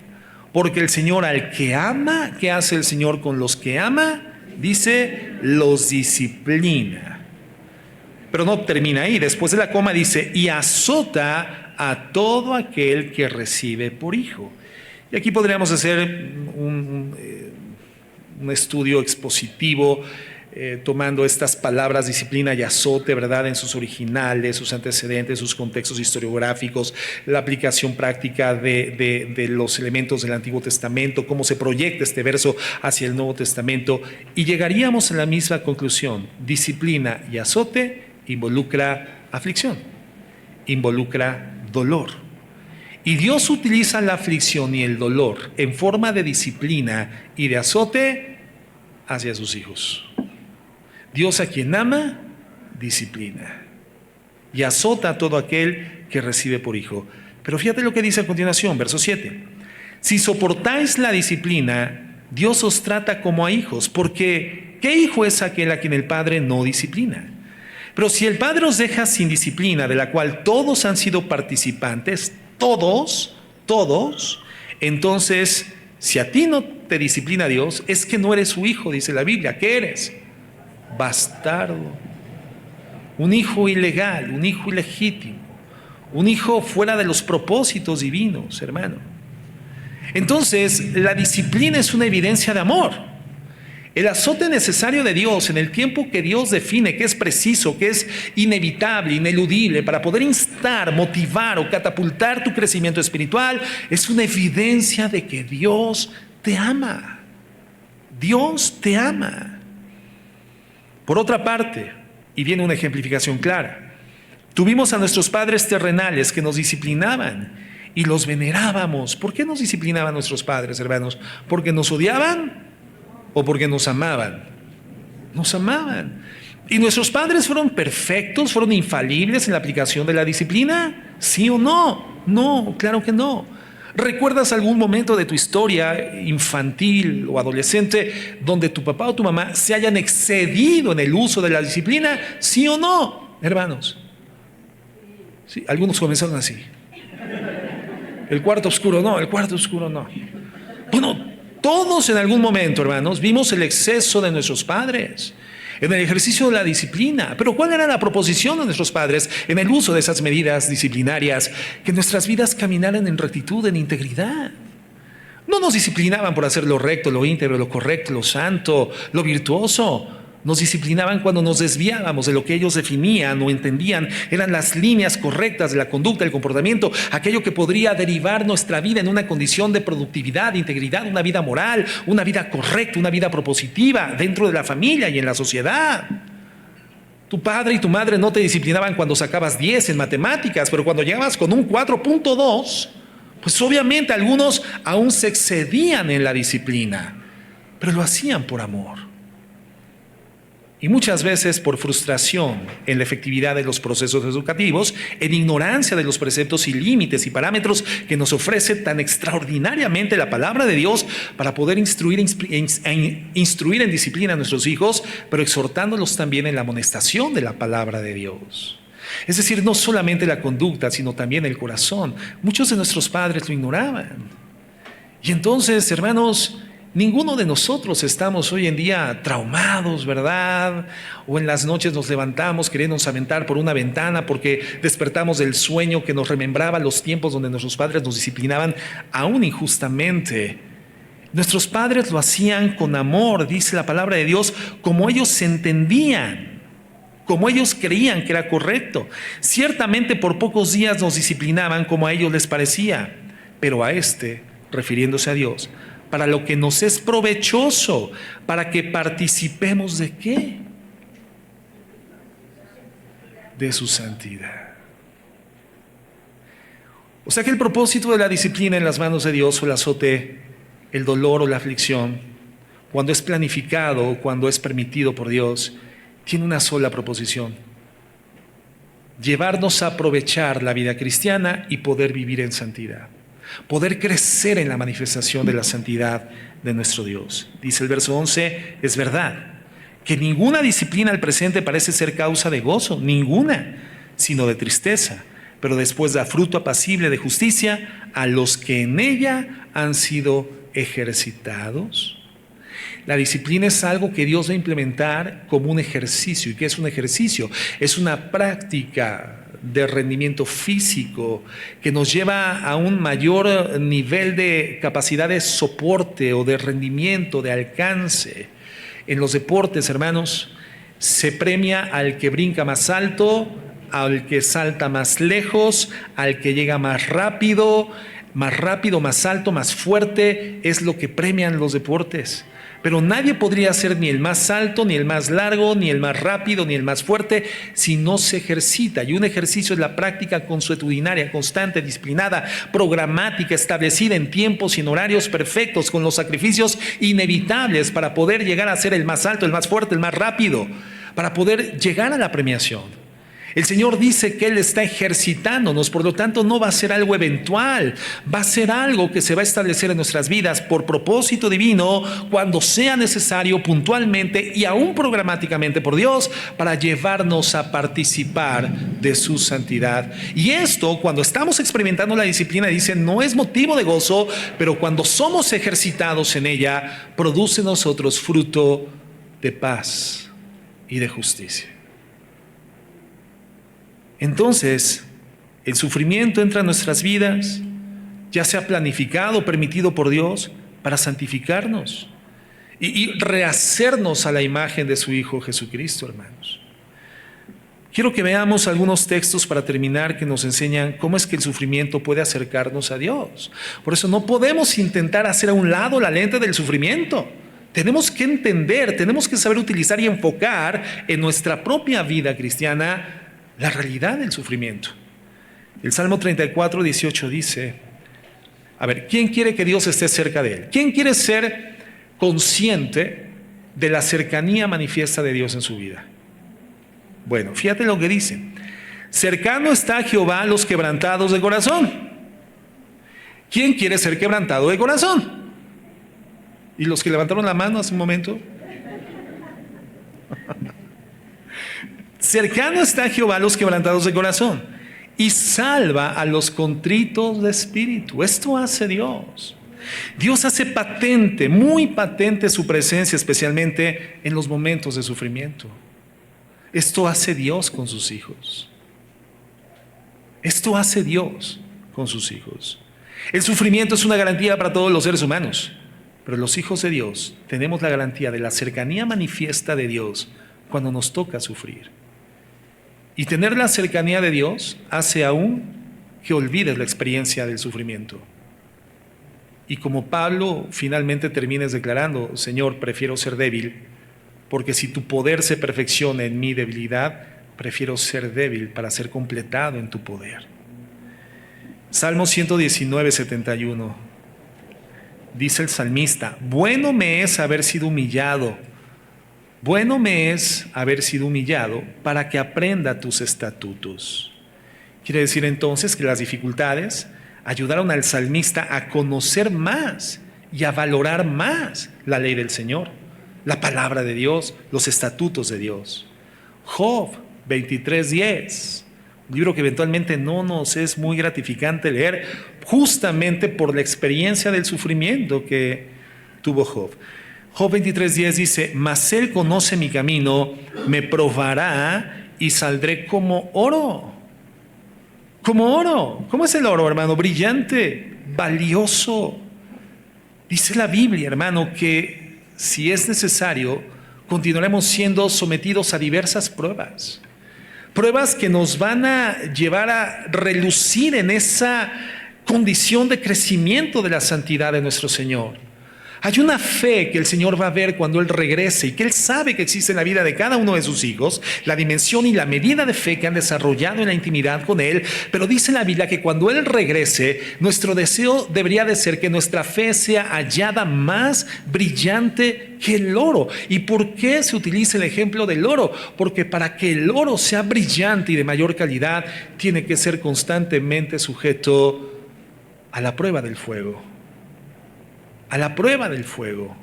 Porque el Señor al que ama, ¿qué hace el Señor con los que ama? Dice, los disciplina. Pero no termina ahí, después de la coma dice, y azota a todo aquel que recibe por hijo. Y aquí podríamos hacer un estudio expositivo tomando estas palabras disciplina y azote, ¿verdad?, en sus originales, sus antecedentes, sus contextos historiográficos, la aplicación práctica de los elementos del Antiguo Testamento, cómo se proyecta este verso hacia el Nuevo Testamento, y llegaríamos a la misma conclusión: disciplina y azote involucra aflicción, involucra dolor. Y Dios utiliza la aflicción y el dolor en forma de disciplina y de azote hacia sus hijos. Dios, a quien ama, disciplina y azota a todo aquel que recibe por hijo. Pero fíjate lo que dice a continuación, verso 7. Si soportáis la disciplina, Dios os trata como a hijos, porque ¿qué hijo es aquel a quien el Padre no disciplina? Pero si el Padre os deja sin disciplina, de la cual todos han sido participantes, todos, entonces, si a ti no te disciplina Dios, es que no eres su hijo, dice la Biblia. ¿Qué eres? Bastardo, un hijo ilegal, un hijo ilegítimo, un hijo fuera de los propósitos divinos, hermano. Entonces, la disciplina es una evidencia de amor. El azote necesario de Dios en el tiempo que Dios define, que es preciso, que es inevitable, ineludible, para poder instar, motivar o catapultar tu crecimiento espiritual, es una evidencia de que Dios te ama. Dios te ama. Por otra parte, y viene una ejemplificación clara, tuvimos a nuestros padres terrenales que nos disciplinaban y los venerábamos. ¿Por qué nos disciplinaban nuestros padres, hermanos? ¿Porque nos odiaban o porque nos amaban? Nos amaban. ¿Y nuestros padres fueron perfectos, fueron infalibles en la aplicación de la disciplina? ¿Sí o no? No, claro que no. ¿Recuerdas algún momento de tu historia infantil o adolescente donde tu papá o tu mamá se hayan excedido en el uso de la disciplina? ¿Sí o no, hermanos? Sí, algunos comenzaron así. El cuarto oscuro no, el cuarto oscuro no. Bueno, todos en algún momento, hermanos, vimos el exceso de nuestros padres en el ejercicio de la disciplina. Pero ¿cuál era la proposición de nuestros padres en el uso de esas medidas disciplinarias? Que nuestras vidas caminaran en rectitud, en integridad. No nos disciplinaban por hacer lo recto, lo íntegro, lo correcto, lo santo, lo virtuoso. Nos disciplinaban cuando nos desviábamos de lo que ellos definían o entendían eran las líneas correctas de la conducta, del comportamiento, aquello que podría derivar nuestra vida en una condición de productividad, de integridad, una vida moral, una vida correcta, una vida propositiva dentro de la familia y en la sociedad. Tu padre y tu madre no te disciplinaban cuando sacabas 10 en matemáticas, pero cuando llegabas con un 4.2, pues obviamente algunos aún se excedían en la disciplina, pero lo hacían por amor. Y muchas veces por frustración en la efectividad de los procesos educativos, en ignorancia de los preceptos y límites y parámetros que nos ofrece tan extraordinariamente la palabra de Dios para poder instruir en disciplina a nuestros hijos, pero exhortándolos también en la amonestación de la palabra de Dios. Es decir, no solamente la conducta, sino también el corazón. Muchos de nuestros padres lo ignoraban. Y entonces, hermanos, ninguno de nosotros estamos hoy en día traumados, ¿verdad? O en las noches nos levantamos queriéndonos aventar por una ventana porque despertamos del sueño que nos remembraba los tiempos donde nuestros padres nos disciplinaban aún injustamente. Nuestros padres lo hacían con amor, dice la palabra de Dios, como ellos se entendían, como ellos creían que era correcto. Ciertamente por pocos días nos disciplinaban como a ellos les parecía, pero a refiriéndose a Dios, para lo que nos es provechoso, para que participemos ¿de qué? De su santidad. O sea que el propósito de la disciplina en las manos de Dios o el azote, el dolor o la aflicción, cuando es planificado o cuando es permitido por Dios, tiene una sola proposición: llevarnos a aprovechar la vida cristiana y poder vivir en santidad. poder crecer en la manifestación de la santidad de nuestro Dios. Dice el verso 11, es verdad que ninguna disciplina al presente parece ser causa de gozo, ninguna, sino de tristeza, pero después da fruto apacible de justicia a los que en ella han sido ejercitados. La disciplina es algo que Dios va a implementar como un ejercicio. ¿Y qué es un ejercicio? Es una práctica de rendimiento físico que nos lleva a un mayor nivel de capacidad de soporte o de rendimiento, de alcance. En los deportes, hermanos, se premia al que brinca más alto, al que salta más lejos, al que llega más rápido, más alto, más fuerte. Es lo que premian los deportes. Pero nadie podría ser ni el más alto, ni el más largo, ni el más rápido, ni el más fuerte si no se ejercita. Y un ejercicio es la práctica consuetudinaria, constante, disciplinada, programática, establecida en tiempos y en horarios perfectos, con los sacrificios inevitables para poder llegar a ser el más alto, el más fuerte, el más rápido, para poder llegar a la premiación. El Señor dice que Él está ejercitándonos, por lo tanto no va a ser algo eventual, va a ser algo que se va a establecer en nuestras vidas por propósito divino, cuando sea necesario, puntualmente y aún programáticamente por Dios, para llevarnos a participar de su santidad. Y esto, cuando estamos experimentando la disciplina, dice, no es motivo de gozo, pero cuando somos ejercitados en ella, produce en nosotros fruto de paz y de justicia. Entonces, el sufrimiento entra en nuestras vidas, ya sea planificado, permitido por Dios, para santificarnos y rehacernos a la imagen de su Hijo Jesucristo, hermanos. Quiero que veamos algunos textos para terminar que nos enseñan cómo es que el sufrimiento puede acercarnos a Dios. Por eso no podemos intentar hacer a un lado la lente del sufrimiento. Tenemos que entender, tenemos que saber utilizar y enfocar en nuestra propia vida cristiana la realidad del sufrimiento. El Salmo 34, 18 dice, a ver, ¿quién quiere que Dios esté cerca de él? ¿Quién quiere ser consciente de la cercanía manifiesta de Dios en su vida? Bueno, fíjate lo que dice. Cercano está Jehová a los quebrantados de corazón. ¿Quién quiere ser quebrantado de corazón? ¿Y los que levantaron la mano hace un momento? Cercano está Jehová a los quebrantados de corazón y salva a los contritos de espíritu. Esto hace Dios. Dios hace patente, muy patente su presencia, especialmente en los momentos de sufrimiento. Esto hace Dios con sus hijos. Esto hace Dios con sus hijos. El sufrimiento es una garantía para todos los seres humanos, pero los hijos de Dios tenemos la garantía de la cercanía manifiesta de Dios cuando nos toca sufrir. Y tener la cercanía de Dios hace aún que olvides la experiencia del sufrimiento. Y como Pablo finalmente termines declarando, Señor, prefiero ser débil, porque si tu poder se perfecciona en mi debilidad, prefiero ser débil para ser completado en tu poder. Salmo 119, 71. Dice el salmista, bueno me es haber sido humillado. Bueno me es haber sido humillado para que aprenda tus estatutos. Quiere decir entonces que las dificultades ayudaron al salmista a conocer más y a valorar más la ley del Señor, la palabra de Dios, los estatutos de Dios. Job 23:10, un libro que eventualmente no nos es muy gratificante leer, justamente por la experiencia del sufrimiento que tuvo Job. Job 23:10 dice, mas él conoce mi camino, me probará y saldré como oro. Como oro. ¿Cómo es el oro, hermano? Brillante, valioso. Dice la Biblia, hermano, que si es necesario, continuaremos siendo sometidos a diversas pruebas. Pruebas que nos van a llevar a relucir en esa condición de crecimiento de la santidad de nuestro Señor. Hay una fe que el Señor va a ver cuando Él regrese y que Él sabe que existe en la vida de cada uno de sus hijos, la dimensión y la medida de fe que han desarrollado en la intimidad con Él. Pero dice la Biblia que cuando Él regrese, nuestro deseo debería de ser que nuestra fe sea hallada más brillante que el oro. ¿Y por qué se utiliza el ejemplo del oro? Porque para que el oro sea brillante y de mayor calidad, tiene que ser constantemente sujeto a la prueba del fuego, a la prueba del fuego,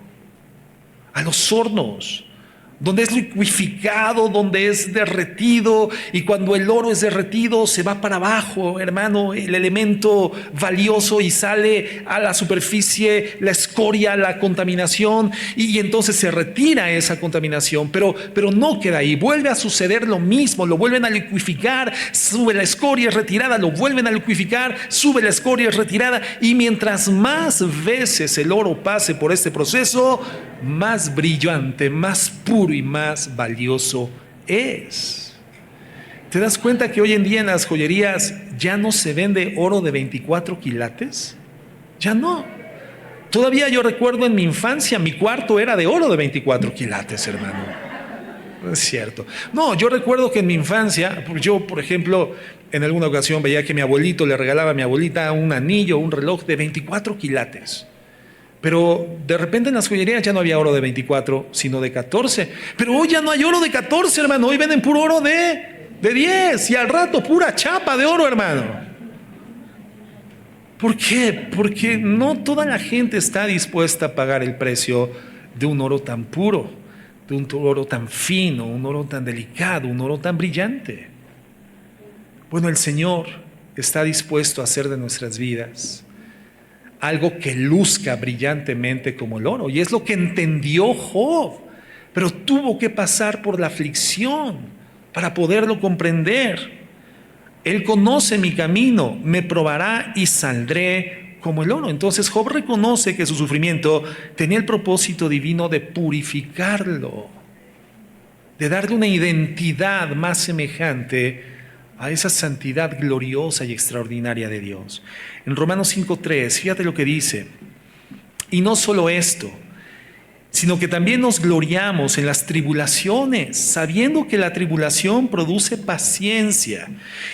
a los hornos, donde es liquificado, donde es derretido, y cuando el oro es derretido se va para abajo, hermano, el elemento valioso, y sale a la superficie la escoria, la contaminación, y entonces se retira esa contaminación, pero no queda ahí, vuelve a suceder lo mismo, lo vuelven a liquificar, sube la escoria, es retirada, lo vuelven a liquificar, sube la escoria, es retirada, y mientras más veces el oro pase por este proceso, más brillante, más puro y más valioso es. ¿Te das cuenta que hoy en día en las joyerías ya no se vende oro de 24 quilates? Ya no. Todavía yo recuerdo en mi infancia, mi cuarto era de oro de 24 quilates, hermano. No es cierto. No, yo recuerdo que en mi infancia, yo, por ejemplo, en alguna ocasión veía que mi abuelito le regalaba a mi abuelita un anillo, un reloj de 24 quilates. Pero de repente en las joyerías ya no había oro de 24, sino de 14. Pero hoy ya no hay oro de 14, hermano. Hoy venden puro oro de 10. Y al rato pura chapa de oro, hermano. ¿Por qué? Porque no toda la gente está dispuesta a pagar el precio de un oro tan puro, de un oro tan fino, un oro tan delicado, un oro tan brillante. Bueno, el Señor está dispuesto a hacer de nuestras vidas algo que luzca brillantemente como el oro. Y es lo que entendió Job. Pero tuvo que pasar por la aflicción para poderlo comprender. Él conoce mi camino, me probará y saldré como el oro. Entonces Job reconoce que su sufrimiento tenía el propósito divino de purificarlo, de darle una identidad más semejante a esa santidad gloriosa y extraordinaria de Dios. En Romanos 5:3, fíjate lo que dice: y no solo esto, sino que también nos gloriamos en las tribulaciones, sabiendo que la tribulación produce paciencia,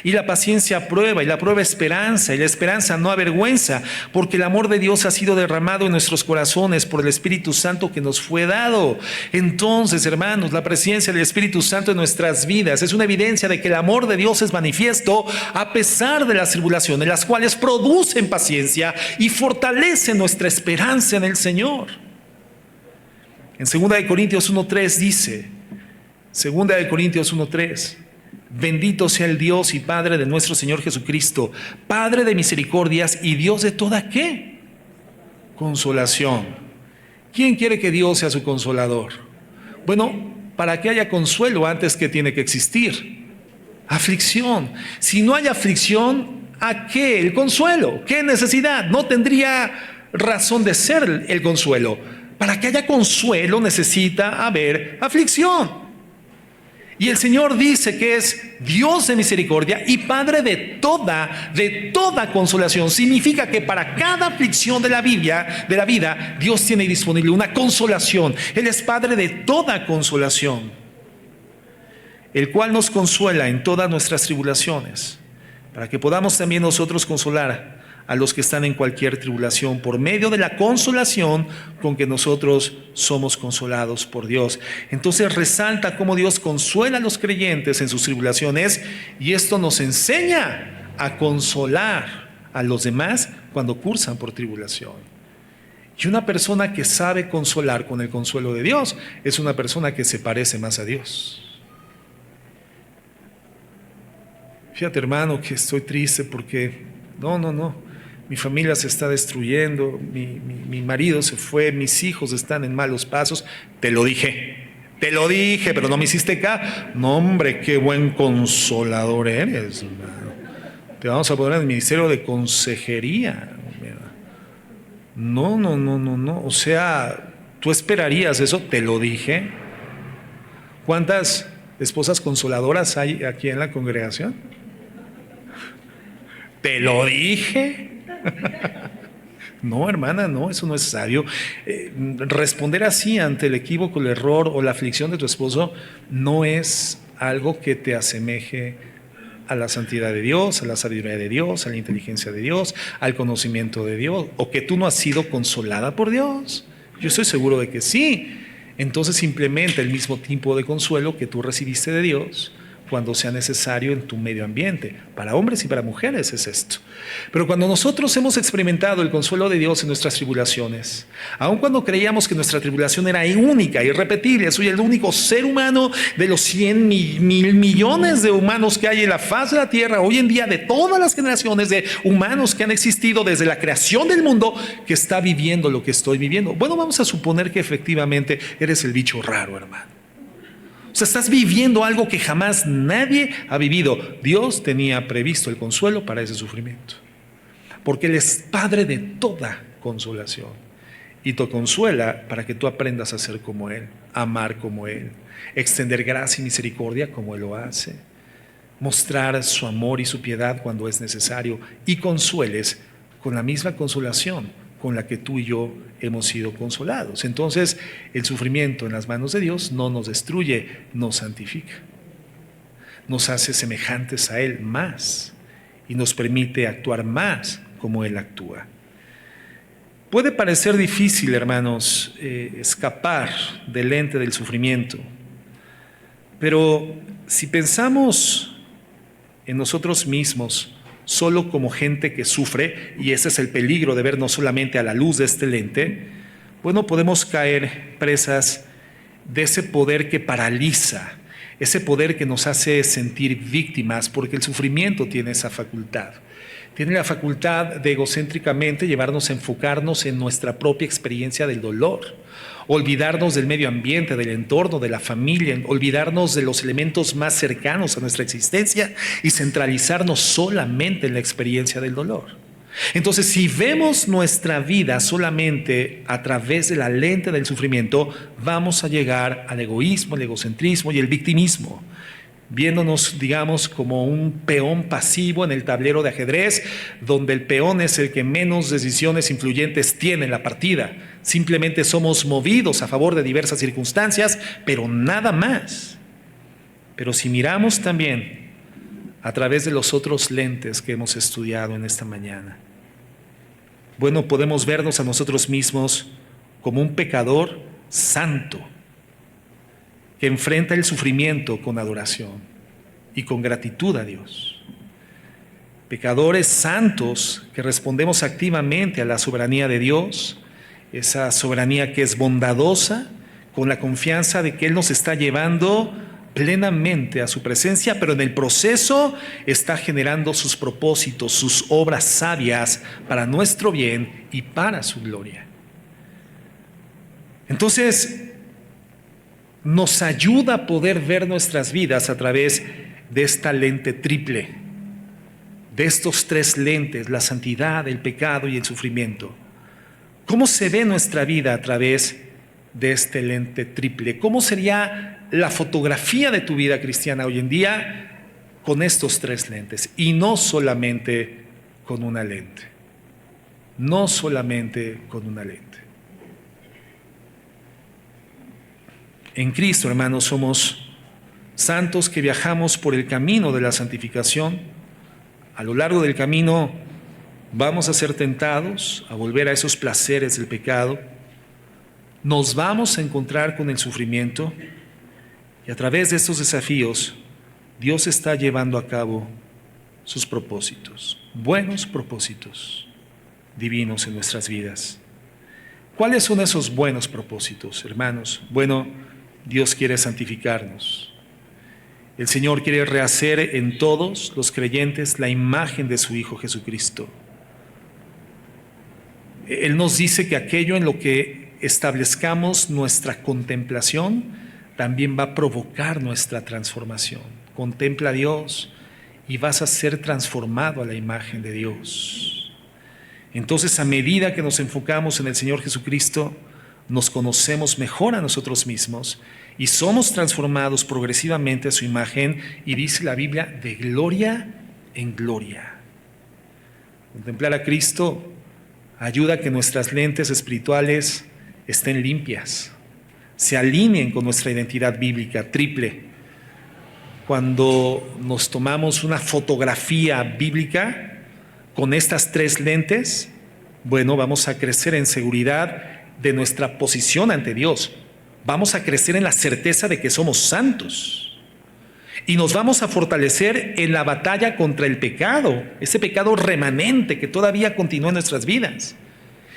y la paciencia prueba, y la prueba esperanza, y la esperanza no avergüenza, porque el amor de Dios ha sido derramado en nuestros corazones por el Espíritu Santo que nos fue dado. Entonces, hermanos, la presencia del Espíritu Santo en nuestras vidas es una evidencia de que el amor de Dios es manifiesto a pesar de las tribulaciones, las cuales producen paciencia y fortalecen nuestra esperanza en el Señor. En 2 Corintios 1:3 dice, 2 Corintios 1:3, bendito sea el Dios y Padre de nuestro Señor Jesucristo, Padre de misericordias y Dios de toda ¿qué? Consolación. ¿Quién quiere que Dios sea su consolador? Bueno, para que haya consuelo, antes que tiene que existir aflicción. Si no hay aflicción, ¿a qué el consuelo? ¿Qué necesidad? No tendría razón de ser el consuelo. Para que haya consuelo necesita haber aflicción. Y el Señor dice que es Dios de misericordia y Padre de toda consolación. Significa que para cada aflicción de la vida, Dios tiene disponible una consolación. Él es Padre de toda consolación, el cual nos consuela en todas nuestras tribulaciones, para que podamos también nosotros consolar a los que están en cualquier tribulación por medio de la consolación con que nosotros somos consolados por Dios. Entonces resalta cómo Dios consuela a los creyentes en sus tribulaciones, y esto nos enseña a consolar a los demás cuando cursan por tribulación. Y una persona que sabe consolar con el consuelo de Dios es una persona que se parece más a Dios. Fíjate, hermano, que estoy triste porque no. Mi familia se está destruyendo, mi marido se fue, mis hijos están en malos pasos. Te lo dije, pero no me hiciste caso. No, hombre, qué buen consolador eres, hermano. Te vamos a poner en el ministerio de consejería. No. O sea, ¿tú esperarías eso? Te lo dije. ¿Cuántas esposas consoladoras hay aquí en la congregación? Te lo dije. No, hermana, no, eso no es sabio. Responder así ante el equívoco, el error o la aflicción de tu esposo no es algo que te asemeje a la santidad de Dios, a la sabiduría de Dios, a la inteligencia de Dios, al conocimiento de Dios, o que tú no has sido consolada por Dios. Yo estoy seguro de que sí. Entonces implementa el mismo tipo de consuelo que tú recibiste de Dios, cuando sea necesario en tu medio ambiente. Para hombres y para mujeres es esto. Pero cuando nosotros hemos experimentado el consuelo de Dios en nuestras tribulaciones, aun cuando creíamos que nuestra tribulación era única, irrepetible, soy el único ser humano de los 100 mil millones de humanos que hay en la faz de la tierra, hoy en día, de todas las generaciones de humanos que han existido desde la creación del mundo, que está viviendo lo que estoy viviendo. Bueno, vamos a suponer que efectivamente eres el bicho raro, hermano. O sea, estás viviendo algo que jamás nadie ha vivido. Dios tenía previsto el consuelo para ese sufrimiento, porque Él es Padre de toda consolación y te consuela para que tú aprendas a ser como Él, amar como Él, extender gracia y misericordia como Él lo hace, mostrar su amor y su piedad cuando es necesario, y consueles con la misma consolación con la que tú y yo hemos sido consolados. Entonces, el sufrimiento en las manos de Dios no nos destruye, nos santifica, nos hace semejantes a Él más y nos permite actuar más como Él actúa. Puede parecer difícil, hermanos, escapar del ente del sufrimiento, pero si pensamos en nosotros mismos solo como gente que sufre, y ese es el peligro de vernos solamente a la luz de este lente, bueno, podemos caer presas de ese poder que paraliza, ese poder que nos hace sentir víctimas, porque el sufrimiento tiene esa facultad. Tiene la facultad de egocéntricamente llevarnos a enfocarnos en nuestra propia experiencia del dolor, olvidarnos del medio ambiente, del entorno, de la familia, olvidarnos de los elementos más cercanos a nuestra existencia y centralizarnos solamente en la experiencia del dolor. Entonces, si vemos nuestra vida solamente a través de la lente del sufrimiento, vamos a llegar al egoísmo, el egocentrismo y el victimismo, viéndonos, digamos, como un peón pasivo en el tablero de ajedrez, donde el peón es el que menos decisiones influyentes tiene en la partida. Simplemente somos movidos a favor de diversas circunstancias, pero nada más. Pero si miramos también a través de los otros lentes que hemos estudiado en esta mañana, bueno, podemos vernos a nosotros mismos como un pecador santo, que enfrenta el sufrimiento con adoración y con gratitud a Dios. Pecadores santos que respondemos activamente a la soberanía de Dios, esa soberanía que es bondadosa, con la confianza de que Él nos está llevando plenamente a su presencia, pero en el proceso está generando sus propósitos, sus obras sabias para nuestro bien y para su gloria. Entonces, nos ayuda a poder ver nuestras vidas a través de esta lente triple, de estos tres lentes: la santidad, el pecado y el sufrimiento. ¿Cómo se ve nuestra vida a través de este lente triple? ¿Cómo sería la fotografía de tu vida cristiana hoy en día con estos tres lentes? Y no solamente con una lente. No solamente con una lente. En Cristo, hermanos, somos santos que viajamos por el camino de la santificación. A lo largo del camino vamos a ser tentados a volver a esos placeres del pecado. Nos vamos a encontrar con el sufrimiento, y a través de estos desafíos Dios está llevando a cabo sus propósitos, buenos propósitos divinos en nuestras vidas. ¿Cuáles son esos buenos propósitos, hermanos? Bueno, Dios quiere santificarnos. El Señor quiere rehacer en todos los creyentes la imagen de su Hijo Jesucristo. Él nos dice que aquello en lo que establezcamos nuestra contemplación también va a provocar nuestra transformación. Contempla a Dios y vas a ser transformado a la imagen de Dios. Entonces, a medida que nos enfocamos en el Señor Jesucristo, nos conocemos mejor a nosotros mismos y somos transformados progresivamente a su imagen, y dice la Biblia, de gloria en gloria. Contemplar a Cristo ayuda a que nuestras lentes espirituales estén limpias, se alineen con nuestra identidad bíblica triple. Cuando nos tomamos una fotografía bíblica con estas tres lentes, bueno, vamos a crecer en seguridad de nuestra posición ante Dios. Vamos a crecer en la certeza de que somos santos. Y nos vamos a fortalecer en la batalla contra el pecado, ese pecado remanente que todavía continúa en nuestras vidas.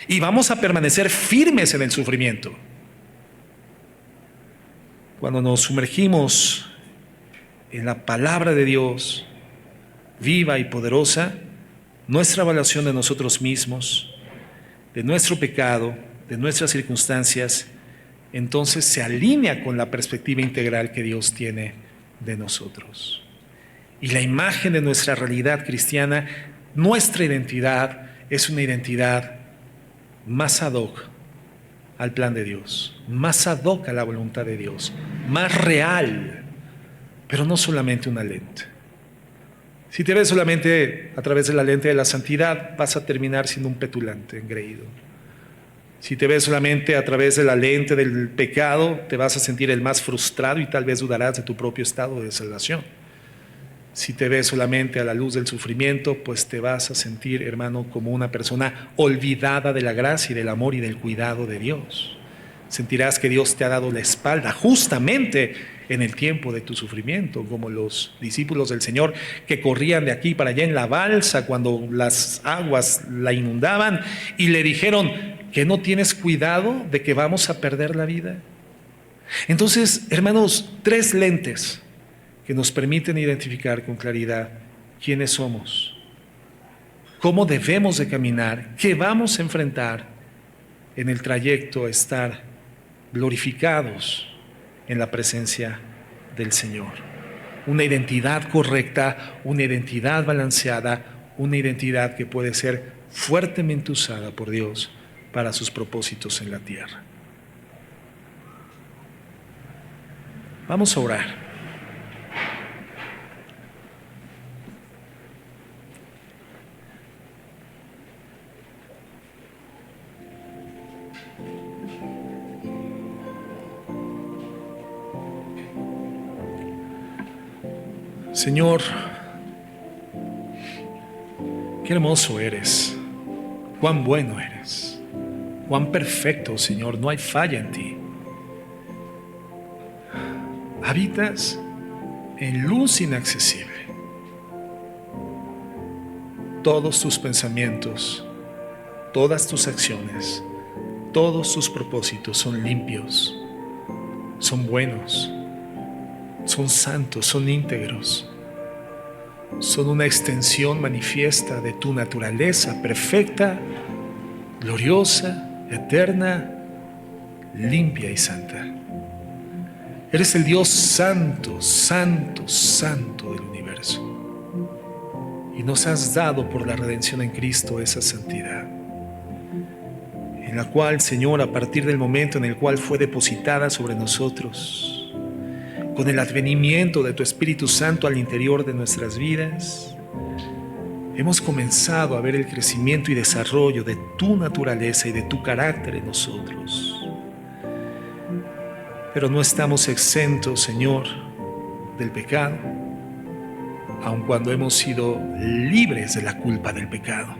Y vamos a permanecer firmes en el sufrimiento. Cuando nos sumergimos en la palabra de Dios, viva y poderosa, nuestra evaluación de nosotros mismos, de nuestro pecado, de nuestras circunstancias, entonces se alinea con la perspectiva integral que Dios tiene de nosotros. Y la imagen de nuestra realidad cristiana, nuestra identidad, es una identidad más ad hoc al plan de Dios, más ad hoc a la voluntad de Dios, más real, pero no solamente una lente. Si te ves solamente a través de la lente de la santidad, vas a terminar siendo un petulante, engreído. Si te ves solamente a través de la lente del pecado, te vas a sentir el más frustrado y tal vez dudarás de tu propio estado de salvación. Si te ves solamente a la luz del sufrimiento, pues te vas a sentir, hermano, como una persona olvidada de la gracia y del amor y del cuidado de Dios. Sentirás que Dios te ha dado la espalda justamente en el tiempo de tu sufrimiento, como los discípulos del Señor que corrían de aquí para allá en la balsa cuando las aguas la inundaban y le dijeron: ¿que no tienes cuidado de que vamos a perder la vida? Entonces, hermanos, 3 lentes que nos permiten identificar con claridad quiénes somos, cómo debemos de caminar, qué vamos a enfrentar en el trayecto a estar glorificados en la presencia del Señor. Una identidad correcta, una identidad balanceada, una identidad que puede ser fuertemente usada por Dios para sus propósitos en la tierra. Vamos a orar. Señor, qué hermoso eres, cuán bueno eres, cuán perfecto, Señor, no hay falla en ti. Habitas en luz inaccesible. Todos tus pensamientos, todas tus acciones, todos tus propósitos son limpios, son buenos, son santos, son íntegros. Son una extensión manifiesta de tu naturaleza perfecta, gloriosa, eterna, limpia y santa. Eres el Dios santo, santo, santo del universo. Y nos has dado por la redención en Cristo esa santidad, en la cual, Señor, a partir del momento en el cual fue depositada sobre nosotros, con el advenimiento de tu Espíritu Santo al interior de nuestras vidas, hemos comenzado a ver el crecimiento y desarrollo de tu naturaleza y de tu carácter en nosotros. Pero no estamos exentos, Señor, del pecado, aun cuando hemos sido libres de la culpa del pecado.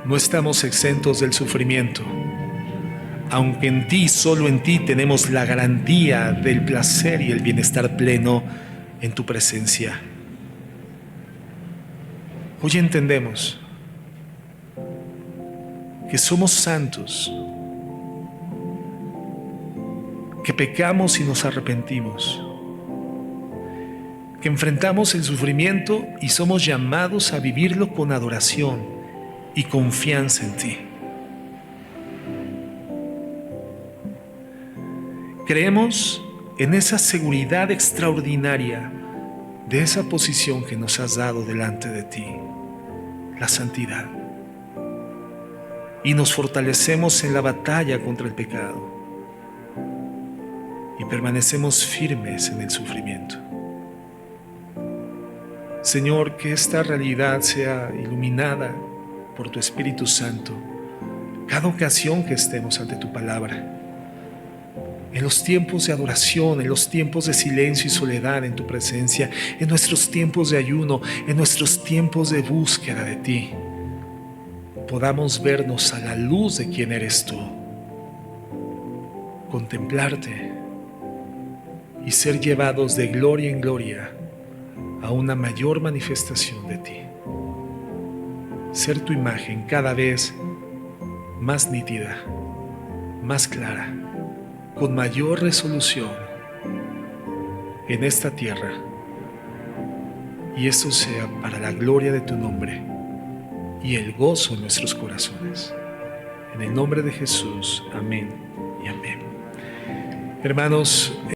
No estamos exentos del sufrimiento, aunque en ti, solo en ti, tenemos la garantía del placer y el bienestar pleno en tu presencia. Hoy entendemos que somos santos, que pecamos y nos arrepentimos, que enfrentamos el sufrimiento y somos llamados a vivirlo con adoración y confianza en ti. Creemos en esa seguridad extraordinaria de esa posición que nos has dado delante de ti, la santidad. Y nos fortalecemos en la batalla contra el pecado y permanecemos firmes en el sufrimiento. Señor, que esta realidad sea iluminada por tu Espíritu Santo cada ocasión que estemos ante tu palabra, en los tiempos de adoración, en los tiempos de silencio y soledad en tu presencia, en nuestros tiempos de ayuno, en nuestros tiempos de búsqueda de ti, podamos vernos a la luz de quién eres tú, contemplarte y ser llevados de gloria en gloria a una mayor manifestación de ti. Ser tu imagen cada vez más nítida, más clara, con mayor resolución en esta tierra. Y esto sea para la gloria de tu nombre y el gozo en nuestros corazones. En el nombre de Jesús, amén y amén. Hermanos,